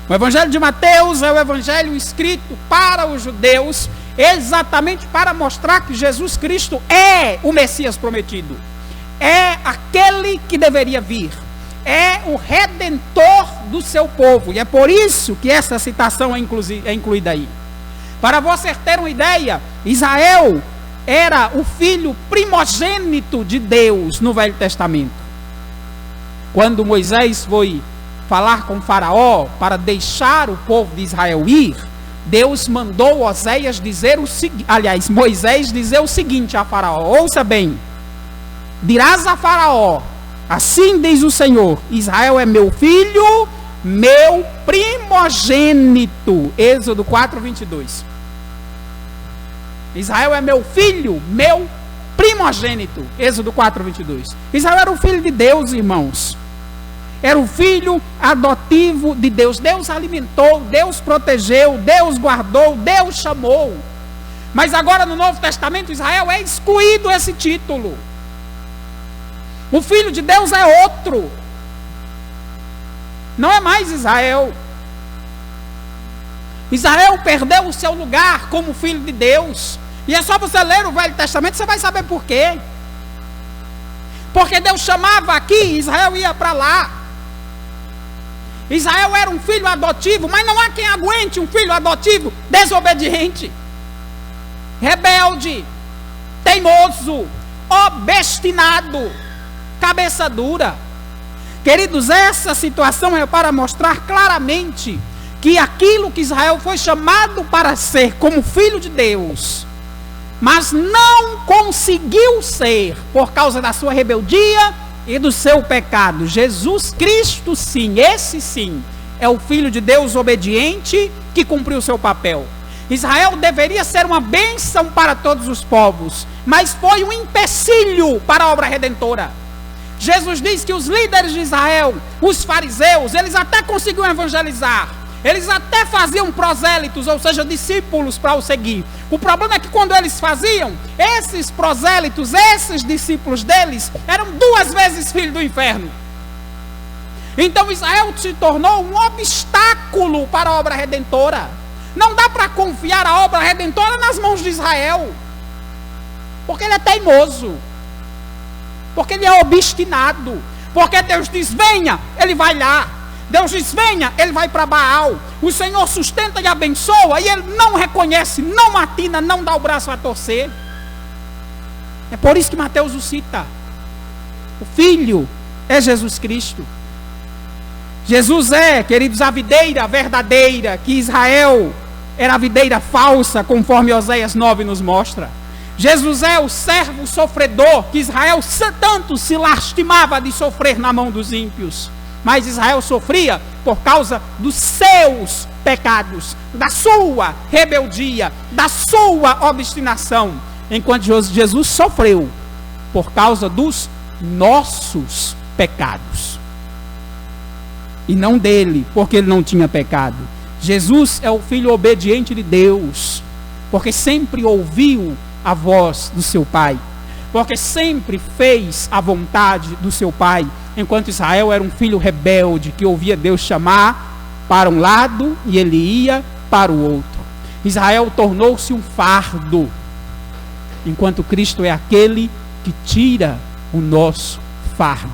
O Evangelho de Mateus é o Evangelho escrito para os judeus, exatamente para mostrar que Jesus Cristo é o Messias prometido. É aquele que deveria vir. É o Redentor do seu povo. E é por isso que essa citação é incluída aí. Para você ter uma ideia, Israel era o filho primogênito de Deus no Velho Testamento. Quando Moisés foi falar com Faraó para deixar o povo de Israel ir, Deus mandou Oséias dizer o seguinte, aliás, Moisés dizer o seguinte a Faraó: ouça bem, dirás a Faraó, assim diz o Senhor, Israel é meu filho, meu primogênito. Êxodo 4:22. Israel é meu filho, meu primogênito. Êxodo 4:22. Israel era o filho de Deus, irmãos. Era o filho adotivo de Deus. Deus alimentou, Deus protegeu, Deus guardou, Deus chamou. Mas agora no Novo Testamento, Israel é excluído esse título. O filho de Deus é outro. Não é mais Israel. Israel perdeu o seu lugar como filho de Deus. E é só você ler o Velho Testamento, você vai saber por quê. Porque Deus chamava aqui, Israel ia para lá. Israel era um filho adotivo, mas não há quem aguente um filho adotivo desobediente, rebelde, teimoso, obstinado, cabeça dura. Queridos, essa situação é para mostrar claramente que aquilo que Israel foi chamado para ser como filho de Deus, mas não conseguiu ser por causa da sua rebeldia e do seu pecado. Jesus Cristo, sim, esse sim, é o Filho de Deus obediente que cumpriu o seu papel. Israel deveria ser uma bênção para todos os povos, mas foi um empecilho para a obra redentora. Jesus diz que os líderes de Israel, os fariseus, eles até conseguiam evangelizar, eles até faziam prosélitos, ou seja, discípulos para o seguir. O problema é que quando eles faziam, esses prosélitos, esses discípulos deles, eram 2 vezes filhos do inferno. Então Israel se tornou um obstáculo para a obra redentora. Não dá para confiar a obra redentora nas mãos de Israel, porque ele é teimoso, porque ele é obstinado, porque Deus diz venha, ele vai lá. Deus diz venha, ele vai para Baal. O Senhor sustenta e abençoa, e ele não reconhece, não atina, não dá o braço a torcer. É por isso que Mateus o cita. O Filho é Jesus Cristo. Jesus é, queridos, a videira verdadeira, que Israel era a videira falsa, conforme Oséias 9 nos mostra. Jesus é o servo sofredor, que Israel tanto se lastimava de sofrer na mão dos ímpios. Mas Israel sofria por causa dos seus pecados, da sua rebeldia, da sua obstinação. Enquanto Jesus sofreu por causa dos nossos pecados. E não dele, porque ele não tinha pecado. Jesus é o Filho obediente de Deus, porque sempre ouviu a voz do seu Pai, porque sempre fez a vontade do seu Pai, enquanto Israel era um filho rebelde, que ouvia Deus chamar para um lado e ele ia para o outro. Israel tornou-se um fardo, enquanto Cristo é aquele que tira o nosso fardo,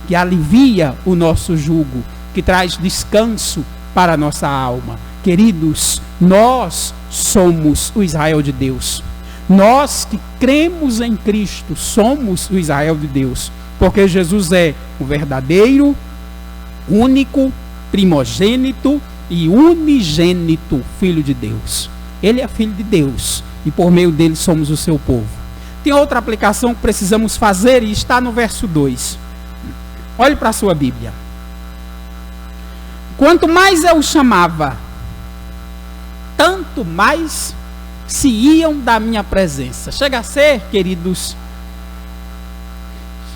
que alivia o nosso jugo, que traz descanso para a nossa alma. Queridos, nós somos o Israel de Deus. Nós que cremos em Cristo somos o Israel de Deus, porque Jesus é o verdadeiro, único, primogênito e unigênito Filho de Deus. Ele é Filho de Deus e por meio dele somos o seu povo. Tem outra aplicação que precisamos fazer e está no verso 2. Olhe para a sua Bíblia. Quanto mais eu chamava, tanto mais se iam da minha presença. Chega a ser, queridos,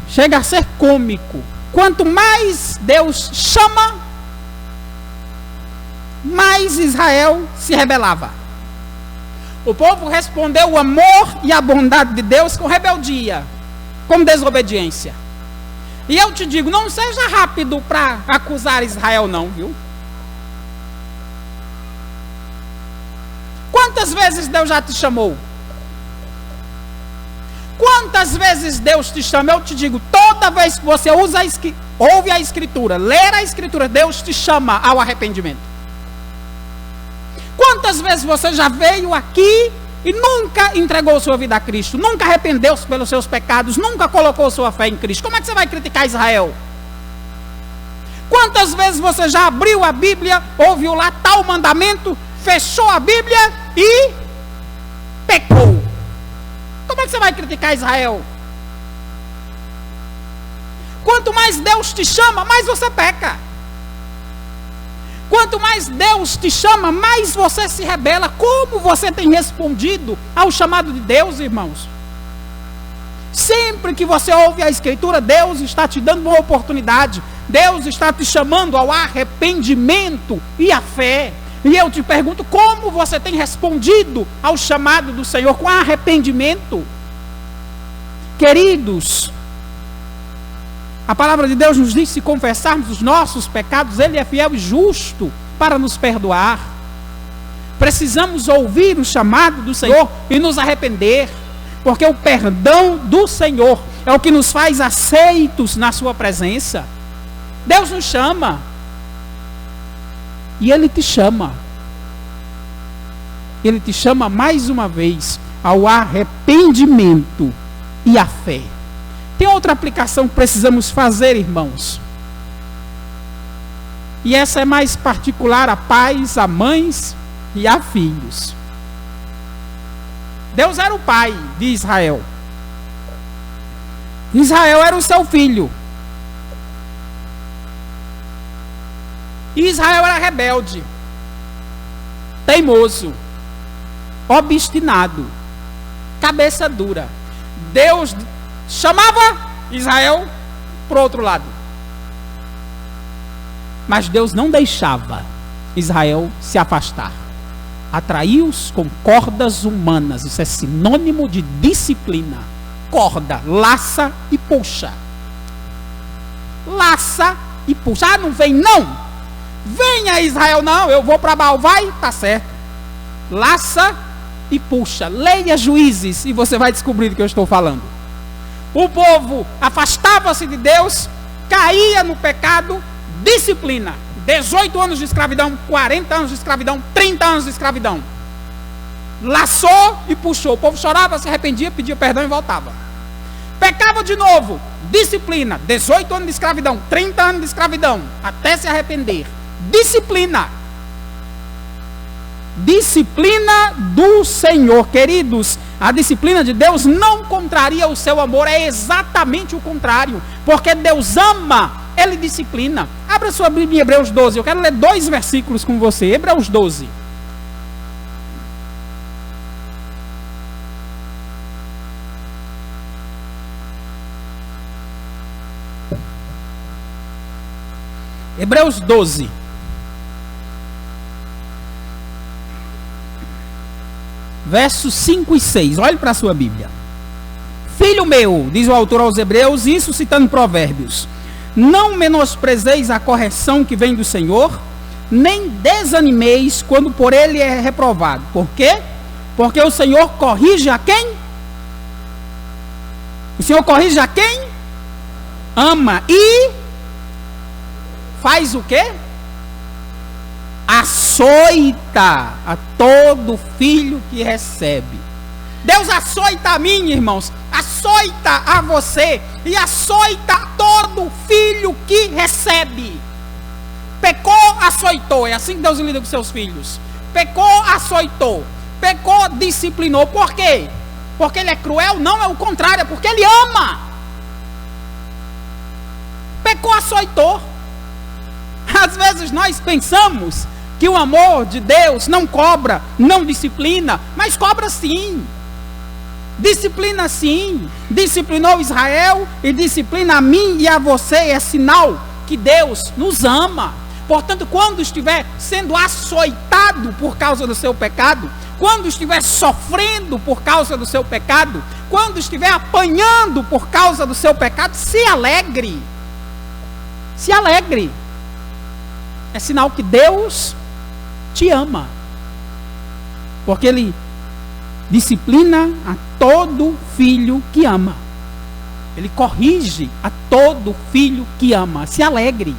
chega a ser cômico. Quanto mais Deus chama, mais Israel se rebelava. O povo respondeu o amor e a bondade de Deus com rebeldia, com desobediência. E eu te digo, não seja rápido para acusar Israel não, viu? Quantas vezes Deus já te chamou? Quantas vezes Deus te chama? Eu te digo, toda vez que você ouve a Escritura, ler a Escritura, Deus te chama ao arrependimento. Quantas vezes você já veio aqui e nunca entregou sua vida a Cristo, nunca arrependeu-se pelos seus pecados, nunca colocou sua fé em Cristo? Como é que você vai criticar Israel? Quantas vezes você já abriu a Bíblia, ouviu lá tal mandamento, fechou a Bíblia e pecou? Como é que você vai criticar Israel? Quanto mais Deus te chama, mais você peca. Quanto mais Deus te chama, mais você se rebela. Como você tem respondido ao chamado de Deus, irmãos? Sempre que você ouve a Escritura, Deus está te dando uma oportunidade. Deus está te chamando ao arrependimento e à fé. E eu te pergunto, como você tem respondido ao chamado do Senhor com arrependimento? Queridos, a palavra de Deus nos diz, se confessarmos os nossos pecados, Ele é fiel e justo para nos perdoar. Precisamos ouvir o chamado do Senhor e nos arrepender, porque o perdão do Senhor é o que nos faz aceitos na sua presença. Deus nos chama. E Ele te chama. Ele te chama mais uma vez ao arrependimento e à fé. Tem outra aplicação que precisamos fazer, irmãos. E essa é mais particular a pais, a mães e a filhos. Deus era o pai de Israel. Israel era o seu filho. E Israel era rebelde, teimoso, obstinado, cabeça dura. Deus chamava Israel para o outro lado. Mas Deus não deixava Israel se afastar. Atraiu-os com cordas humanas. Isso é sinônimo de disciplina. Corda, laça e puxa. Laça e puxa. Ah, não vem não. Venha Israel, não, eu vou para Baal, vai, tá certo. Laça e puxa. Leia Juízes e você vai descobrir do que eu estou falando. O povo afastava-se de Deus, caía no pecado. Disciplina, 18 anos de escravidão, 40 anos de escravidão, 30 anos de escravidão. Laçou e puxou. O povo chorava, se arrependia, pedia perdão e voltava. Pecava de novo. Disciplina, 18 anos de escravidão, 30 anos de escravidão, até se arrepender. Disciplina. Disciplina do Senhor. Queridos, a disciplina de Deus não contraria o seu amor, é exatamente o contrário. Porque Deus ama, Ele disciplina. Abra sua Bíblia em Hebreus 12. Eu quero ler 2 versículos com você. Hebreus 12. Hebreus 12. Versos 5 e 6. Olhe para a sua Bíblia. Filho meu, diz o autor aos Hebreus, isso citando Provérbios. Não menosprezeis a correção que vem do Senhor, nem desanimeis quando por ele é reprovado. Por quê? Porque o Senhor corrige a quem? O Senhor corrige a quem? Ama. E faz o quê? Açoita a todo filho que recebe. Deus açoita a mim, irmãos, açoita a você e açoita a todo filho que recebe. Pecou, açoitou. É assim que Deus lida com seus filhos. Pecou, açoitou. Pecou, disciplinou. Por quê? Porque Ele é cruel? Não, é o contrário, é porque Ele ama. Pecou, açoitou. Às vezes nós pensamos que o amor de Deus não cobra, não disciplina, mas cobra sim. Disciplina sim. Disciplinou Israel e disciplina a mim e a você. É sinal que Deus nos ama. Portanto, quando estiver sendo açoitado por causa do seu pecado, quando estiver sofrendo por causa do seu pecado, quando estiver apanhando por causa do seu pecado, se alegre. Se alegre. É sinal que Deus te ama. Porque Ele disciplina a todo filho que ama. Ele corrige a todo filho que ama. Se alegre.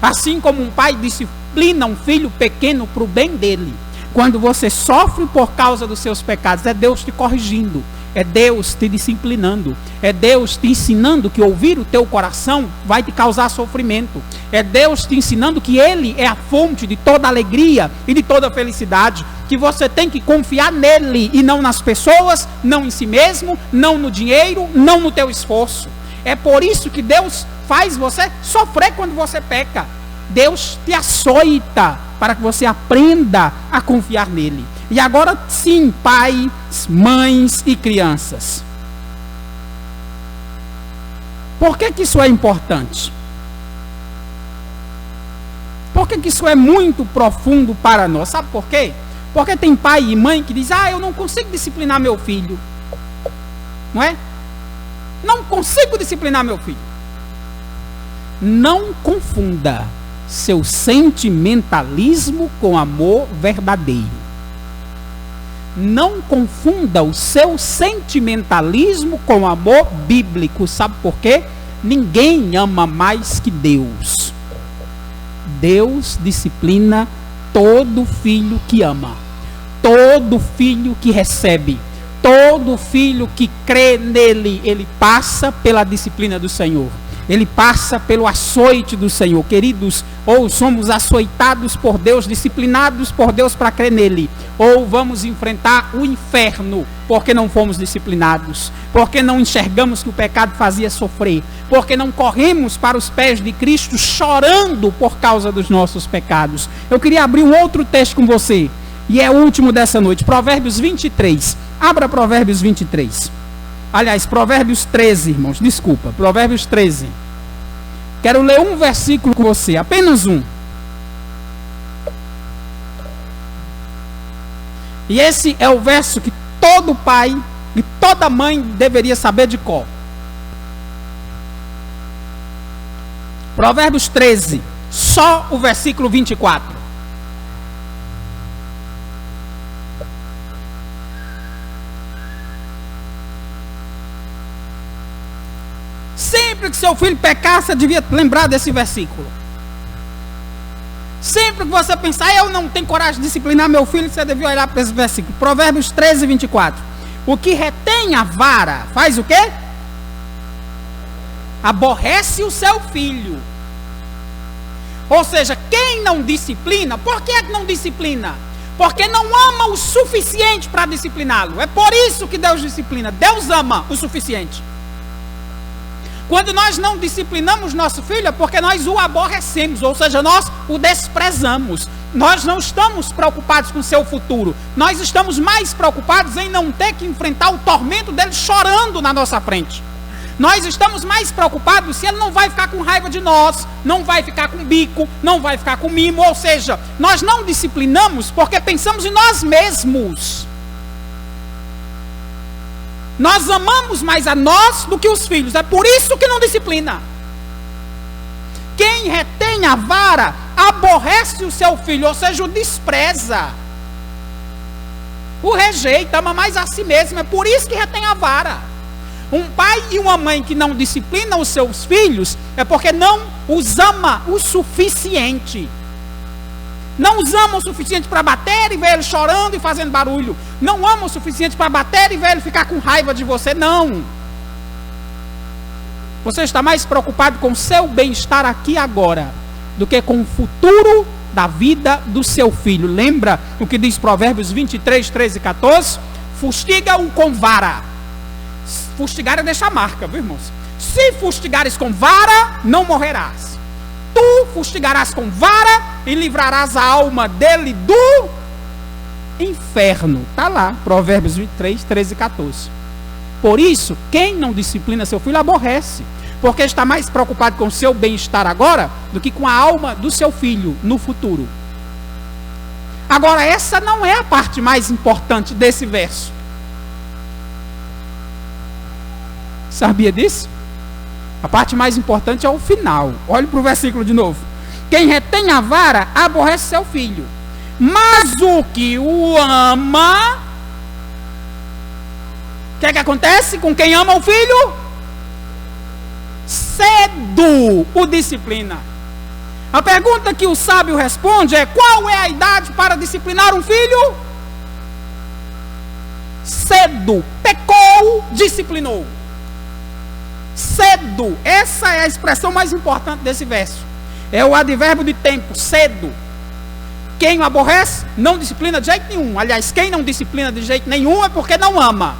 Assim como um pai disciplina um filho pequeno para o bem dele. Quando você sofre por causa dos seus pecados, é Deus te corrigindo. É Deus te disciplinando. É Deus te ensinando que ouvir o teu coração vai te causar sofrimento. É Deus te ensinando que Ele é a fonte de toda alegria e de toda felicidade. Que você tem que confiar nele e não nas pessoas, não em si mesmo, não no dinheiro, não no teu esforço. É por isso que Deus faz você sofrer quando você peca. Deus te açoita para que você aprenda a confiar nele. E agora sim, pais, mães e crianças. Por que isso é importante? Por que isso é muito profundo para nós? Sabe por quê? Porque tem pai e mãe que diz: eu não consigo disciplinar meu filho. Não é? Não consigo disciplinar meu filho. Não confunda seu sentimentalismo com amor verdadeiro. não confunda o seu sentimentalismo com amor bíblico. Sabe por quê? Ninguém ama mais que Deus. Deus disciplina todo filho que ama, todo filho que recebe, todo filho que crê nele. Ele passa pela disciplina do Senhor. Ele passa pelo açoite do Senhor. Queridos, ou somos açoitados por Deus, disciplinados por Deus para crer nele, ou vamos enfrentar o inferno porque não fomos disciplinados, porque não enxergamos que o pecado fazia sofrer, porque não corremos para os pés de Cristo chorando por causa dos nossos pecados. Eu queria abrir um outro texto com você, e é o último dessa noite, Provérbios 23. Abra Provérbios 23. Aliás, Provérbios 13, irmãos, desculpa, Provérbios 13. Quero ler um versículo com você, apenas um. E esse é o verso que todo pai e toda mãe deveria saber de cor. Provérbios 13, só o versículo 24. Sempre que seu filho pecar, você devia lembrar desse versículo. Sempre que você pensar, eu não tenho coragem de disciplinar meu filho, você devia olhar para esse versículo. Provérbios 13, 24. O que retém a vara, faz o quê? Aborrece o seu filho. Ou seja, quem não disciplina, por que não disciplina? Porque não ama o suficiente para discipliná-lo. É por isso que Deus disciplina. Deus ama o suficiente. Quando nós não disciplinamos nosso filho, é porque nós o aborrecemos, ou seja, nós o desprezamos. Nós não estamos preocupados com o seu futuro. Nós estamos mais preocupados em não ter que enfrentar o tormento dele chorando na nossa frente. Nós estamos mais preocupados se ele não vai ficar com raiva de nós, não vai ficar com bico, não vai ficar com mimo. Ou seja, nós não disciplinamos porque pensamos em nós mesmos. Nós amamos mais a nós do que os filhos. É por isso que não disciplina. Quem retém a vara aborrece o seu filho, ou seja, o despreza, o rejeita, ama mais a si mesmo. É por isso que retém a vara. Um pai e uma mãe que não disciplinam os seus filhos é porque não os ama o suficiente. Não os ama o suficiente para bater e ver ele chorando e fazendo barulho. Não ama o suficiente para bater e ver ele ficar com raiva de você. Não. Você está mais preocupado com o seu bem-estar aqui agora do que com o futuro da vida do seu filho. Lembra o que diz Provérbios 23, 13 e 14? Fustiga-o com vara. Fustigar é deixar marca, viu, irmãos? Se fustigares com vara, não morrerás. Tu fustigarás com vara e livrarás a alma dele do inferno. Está lá, Provérbios 23, 13 e 14. Por isso, quem não disciplina seu filho aborrece, porque está mais preocupado com o seu bem-estar agora do que com a alma do seu filho no futuro. Agora, essa não é a parte mais importante desse verso. Sabia disso? A parte mais importante é o final. Olhe para o versículo de novo. Quem retém a vara aborrece seu filho, mas o que o ama, o que é que acontece com quem ama o filho? Cedo o disciplina. A pergunta que o sábio responde é: qual é a idade para disciplinar um filho? Cedo. Pecou, disciplinou. Cedo, essa é a expressão mais importante desse verso. É o advérbio de tempo, cedo. Quem o aborrece, não disciplina de jeito nenhum. Aliás, quem não disciplina de jeito nenhum é porque não ama.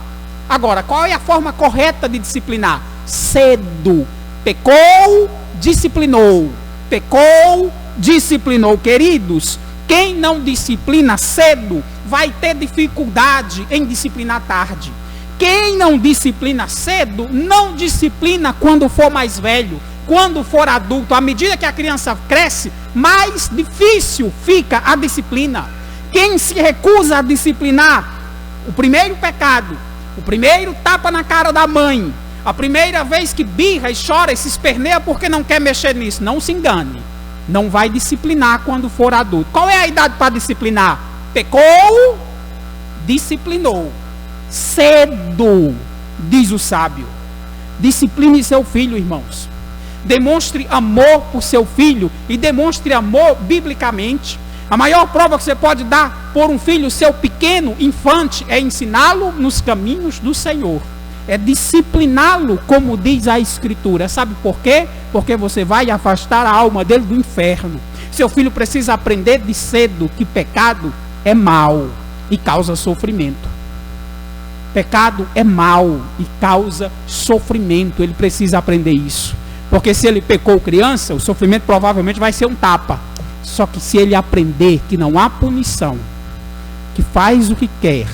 Agora, qual é a forma correta de disciplinar? Cedo. Pecou, disciplinou. Pecou, disciplinou. Queridos, quem não disciplina cedo vai ter dificuldade em disciplinar tarde. Quem não disciplina cedo, não disciplina quando for mais velho, quando for adulto. À medida que a criança cresce, mais difícil fica a disciplina. Quem se recusa a disciplinar o primeiro pecado, o primeiro tapa na cara da mãe, a primeira vez que birra e chora e se esperneia porque não quer mexer nisso, não se engane. Não vai disciplinar quando for adulto. Qual é a idade para disciplinar? Pecou, disciplinou cedo, diz o sábio. Discipline seu filho, irmãos. Demonstre amor por seu filho e demonstre amor biblicamente. A maior prova que você pode dar por um filho seu pequeno, infante, é ensiná-lo nos caminhos do Senhor. É discipliná-lo, como diz a Escritura. Sabe por quê? Porque você vai afastar a alma dele do inferno. Seu filho precisa aprender de cedo que pecado é mal e causa sofrimento. Pecado é mal e causa sofrimento. Ele precisa aprender isso. Porque se ele pecou criança, o sofrimento provavelmente vai ser um tapa. Só que se ele aprender que não há punição, que faz o que quer,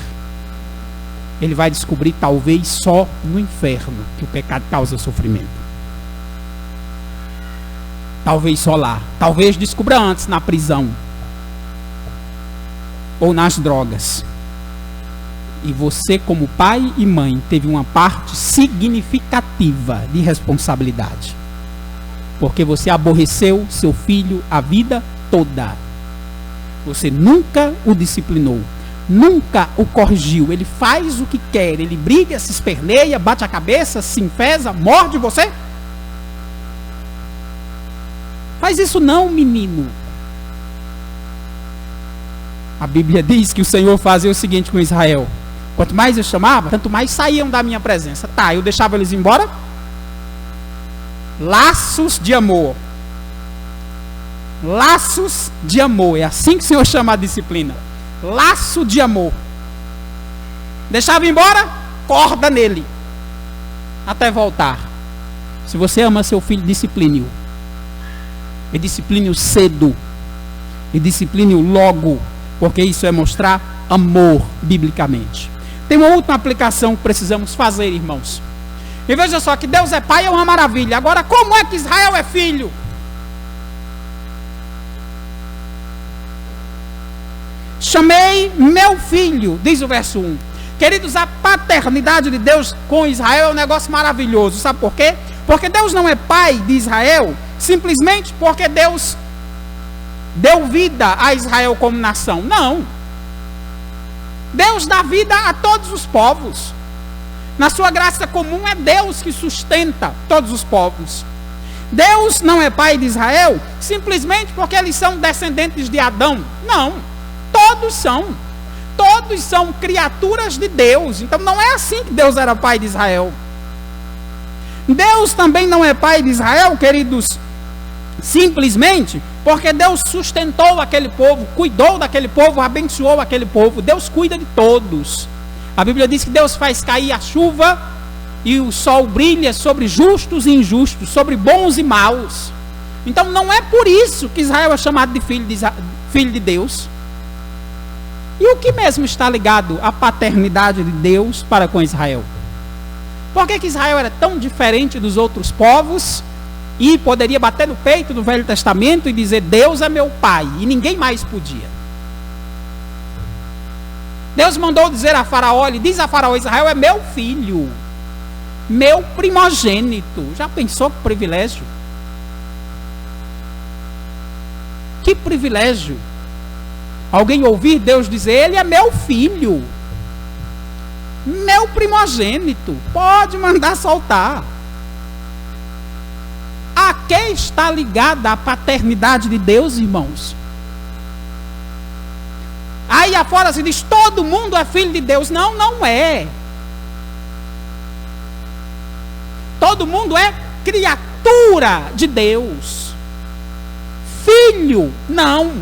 ele vai descobrir talvez só no inferno que o pecado causa sofrimento. Talvez só lá. Talvez descubra antes na prisão. Ou nas drogas. E você, como pai e mãe, teve uma parte significativa de responsabilidade. Porque você aborreceu seu filho a vida toda. Você nunca o disciplinou. Nunca o corrigiu. Ele faz o que quer. Ele briga, se esperneia, bate a cabeça, se enfesa, morde você. Faz isso não, menino. A Bíblia diz que o Senhor fazia o seguinte com Israel. Quanto mais eu chamava, tanto mais saíam da minha presença. Tá, eu deixava eles embora. Laços de amor. Laços de amor. É assim que o Senhor chama a disciplina. Laço de amor. Deixava embora, corda nele. Até voltar. Se você ama seu filho, discipline-o. E discipline-o cedo. E discipline-o logo. Porque isso é mostrar amor biblicamente. Tem uma última aplicação que precisamos fazer, irmãos. E veja só, que Deus é pai é uma maravilha. Agora, como é que Israel é filho? Chamei meu filho, diz o verso 1. Queridos, a paternidade de Deus com Israel é um negócio maravilhoso. Sabe por quê? Porque Deus não é pai de Israel simplesmente porque Deus deu vida a Israel como nação. Não. Deus dá vida a todos os povos. Na sua graça comum é Deus que sustenta todos os povos. Deus não é pai de Israel simplesmente porque eles são descendentes de Adão. Não. Todos são. Todos são criaturas de Deus. Então não é assim que Deus era pai de Israel. Deus também não é pai de Israel, queridos, simplesmente porque Deus sustentou aquele povo, cuidou daquele povo, abençoou aquele povo. Deus cuida de todos. A Bíblia diz que Deus faz cair a chuva e o sol brilha sobre justos e injustos, sobre bons e maus. Então não é por isso que Israel é chamado de filho de Deus. E o que mesmo está ligado à paternidade de Deus para com Israel? Por que Israel era tão diferente dos outros povos e poderia bater no peito do Velho Testamento e dizer: Deus é meu pai, e ninguém mais podia? Deus mandou dizer a Faraó, ele diz a Faraó: Israel é meu filho, meu primogênito. Já pensou que privilégio? Que privilégio! Alguém ouvir Deus dizer: ele é meu filho, meu primogênito, pode mandar soltar. A que está ligada a paternidade de Deus, irmãos? Aí afora se diz: todo mundo é filho de Deus. Não, não é. Todo mundo é criatura de Deus. Filho, não.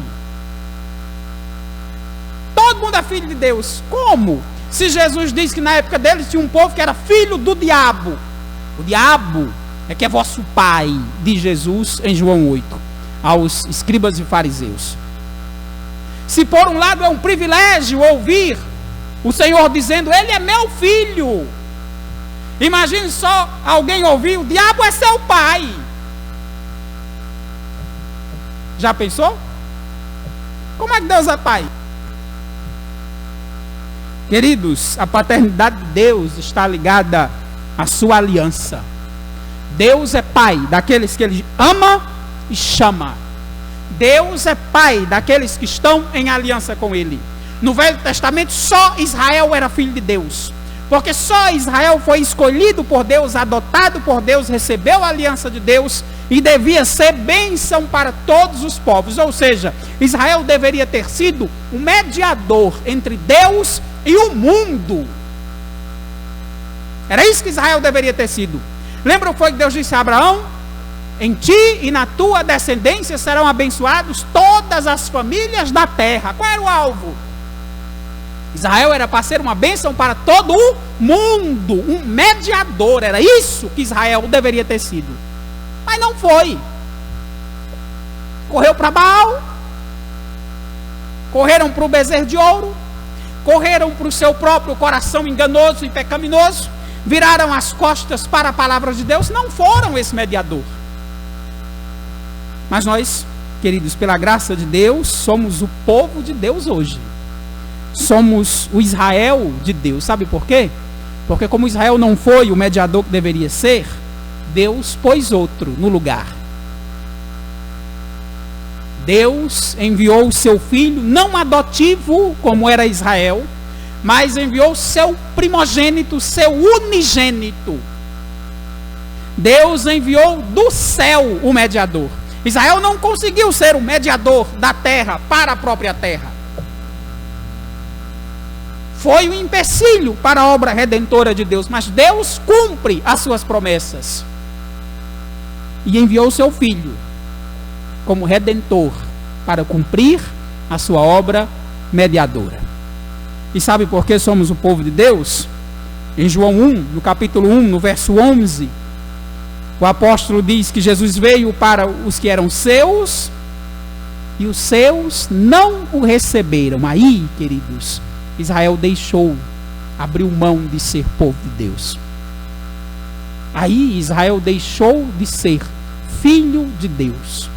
Todo mundo é filho de Deus. Como? Se Jesus diz que na época deles tinha um povo que era filho do diabo. O diabo é que é vosso pai, diz Jesus em João 8, aos escribas e fariseus. Se por um lado é um privilégio ouvir o Senhor dizendo: ele é meu filho. Imagine só alguém ouvir: o diabo é seu pai. Já pensou? Como é que Deus é pai? Queridos, a paternidade de Deus está ligada à sua aliança. Deus é pai daqueles que ele ama e chama. Deus é pai daqueles que estão em aliança com ele. No Velho Testamento, só Israel era filho de Deus. Porque só Israel foi escolhido por Deus, adotado por Deus, recebeu a aliança de Deus e devia ser bênção para todos os povos. Ou seja, Israel deveria ter sido o mediador entre Deus e o mundo. Era isso que Israel deveria ter sido. Lembra o que foi que Deus disse a Abraão? Em ti e na tua descendência serão abençoados todas as famílias da terra. Qual era o alvo? Israel era para ser uma bênção para todo o mundo, um mediador. Era isso que Israel deveria ter sido. Mas não foi. Correu para Baal, correram para o bezerro de ouro, correram para o seu próprio coração enganoso e pecaminoso, viraram as costas para a palavra de Deus, não foram esse mediador. Mas nós, queridos, pela graça de Deus, somos o povo de Deus hoje. Somos o Israel de Deus. Sabe por quê? Porque como Israel não foi o mediador que deveria ser, Deus pôs outro no lugar. Deus enviou o seu filho, não adotivo, como era Israel, mas enviou o seu primogênito, seu unigênito. Deus enviou do céu o mediador. Israel não conseguiu ser o mediador da terra para a própria terra. Foi um empecilho para a obra redentora de Deus, mas Deus cumpre as suas promessas. E enviou o seu filho como redentor para cumprir a sua obra mediadora. E sabe por que somos o povo de Deus? Em João 1, no capítulo 1, no verso 11, o apóstolo diz que Jesus veio para os que eram seus e os seus não o receberam. Aí, queridos, Israel deixou, abriu mão de ser povo de Deus. Aí Israel deixou de ser filho de Deus.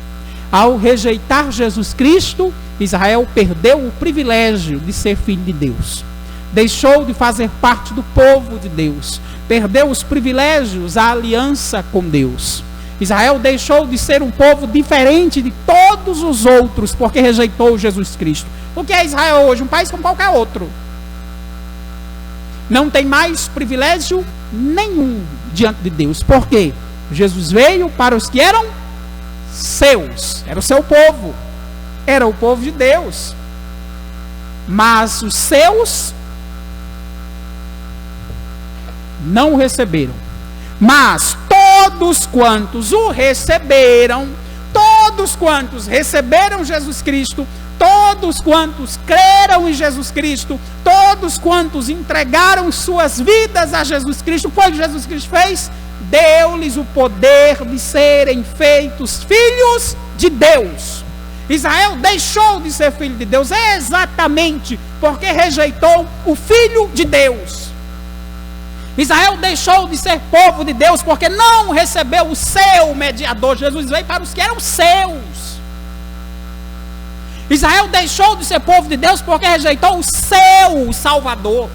Ao rejeitar Jesus Cristo, Israel perdeu o privilégio de ser filho de Deus. Deixou de fazer parte do povo de Deus. Perdeu os privilégios, a aliança com Deus. Israel deixou de ser um povo diferente de todos os outros, porque rejeitou Jesus Cristo. O que é Israel hoje? Um país como qualquer outro. Não tem mais privilégio nenhum diante de Deus. Por quê? Jesus veio para os que eram seus. Era o seu povo. Era o povo de Deus. Mas os seus não o receberam. Mas todos quantos o receberam, todos quantos receberam Jesus Cristo, todos quantos creram em Jesus Cristo, todos quantos entregaram suas vidas a Jesus Cristo, foi o que Jesus Cristo fez? Deu-lhes o poder de serem feitos filhos de Deus. Israel deixou de ser filho de Deus exatamente porque rejeitou o Filho de Deus. Israel deixou de ser povo de Deus porque não recebeu o seu mediador. Jesus veio para os que eram seus. Israel deixou de ser povo de Deus porque rejeitou o seu Salvador.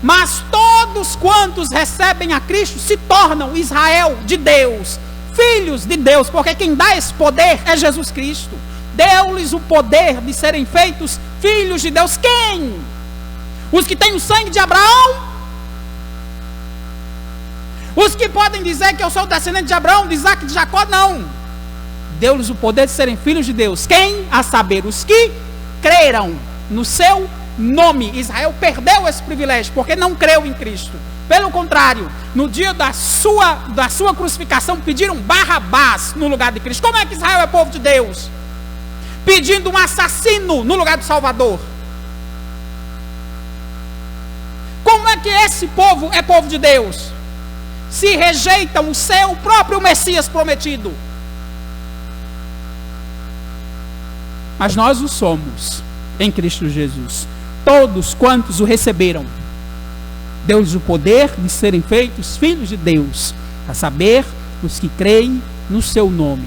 Mas todos quantos recebem a Cristo se tornam Israel de Deus, filhos de Deus, porque quem dá esse poder é Jesus Cristo. Deu-lhes o poder de serem feitos filhos de Deus. Quem? Os que têm o sangue de Abraão? Os que podem dizer que eu sou descendente de Abraão, de Isaac, de Jacó? Não. Deu-lhes o poder de serem filhos de Deus. Quem? A saber, os que creram no seu nome. Israel perdeu esse privilégio porque não creu em Cristo. Pelo contrário, no dia da sua crucificação, pediram Barrabás no lugar de Cristo. Como é que Israel é povo de Deus? Pedindo um assassino no lugar do Salvador. Como é que esse povo é povo de Deus? Se rejeitam o seu próprio Messias prometido. Mas nós o somos em Cristo Jesus. Todos quantos o receberam, deu-lhes o poder de serem feitos filhos de Deus, a saber, os que creem no seu nome.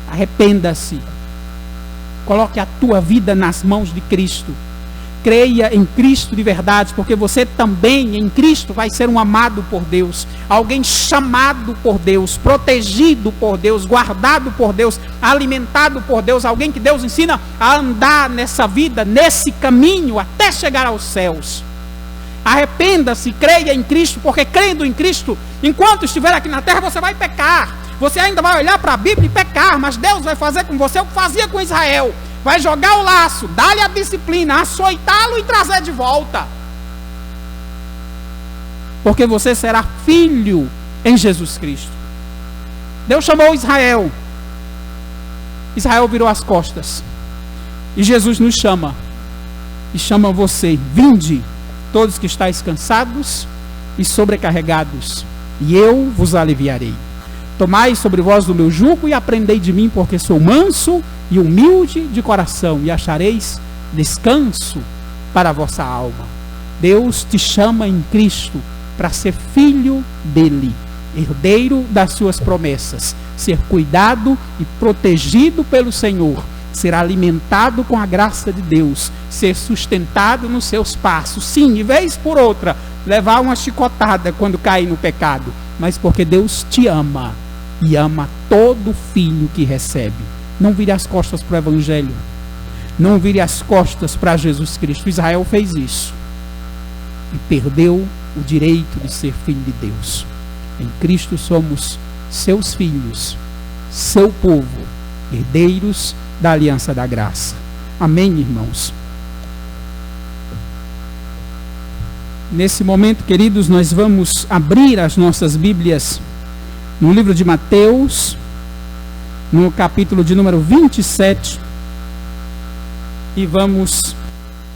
Arrependa-se. Coloque a tua vida nas mãos de Cristo. creia em Cristo de verdade, porque você também em Cristo vai ser um amado por Deus, alguém chamado por Deus, protegido por Deus, guardado por Deus, alimentado por Deus, alguém que Deus ensina a andar nessa vida, nesse caminho até chegar aos céus. Arrependa-se, creia em Cristo, porque crendo em Cristo, enquanto estiver aqui na terra, você vai pecar. Você ainda vai olhar para a Bíblia e pecar, mas Deus vai fazer com você o que fazia com Israel. Vai jogar o laço, dar-lhe a disciplina, açoitá-lo e trazer de volta. Porque você será filho em Jesus Cristo. Deus chamou Israel. Israel virou as costas. E Jesus nos chama. E chama você. Vinde, todos que estáis cansados e sobrecarregados, e eu vos aliviarei. Tomai sobre vós o meu jugo e aprendei de mim, porque sou manso e humilde de coração, e achareis descanso para a vossa alma. Deus te chama em Cristo para ser filho dele, herdeiro das suas promessas, ser cuidado e protegido pelo Senhor, ser alimentado com a graça de Deus, ser sustentado nos seus passos, sim, de vez por outra, levar uma chicotada quando cair no pecado, mas porque Deus te ama e ama todo filho que recebe. Não vire as costas para o Evangelho, não vire as costas para Jesus Cristo. Israel fez isso e perdeu o direito de ser filho de Deus. Em Cristo somos seus filhos, seu povo, herdeiros da aliança da graça. Amém, irmãos? Nesse momento, queridos, nós vamos abrir as nossas Bíblias no livro de Mateus, no capítulo de número 27, e vamos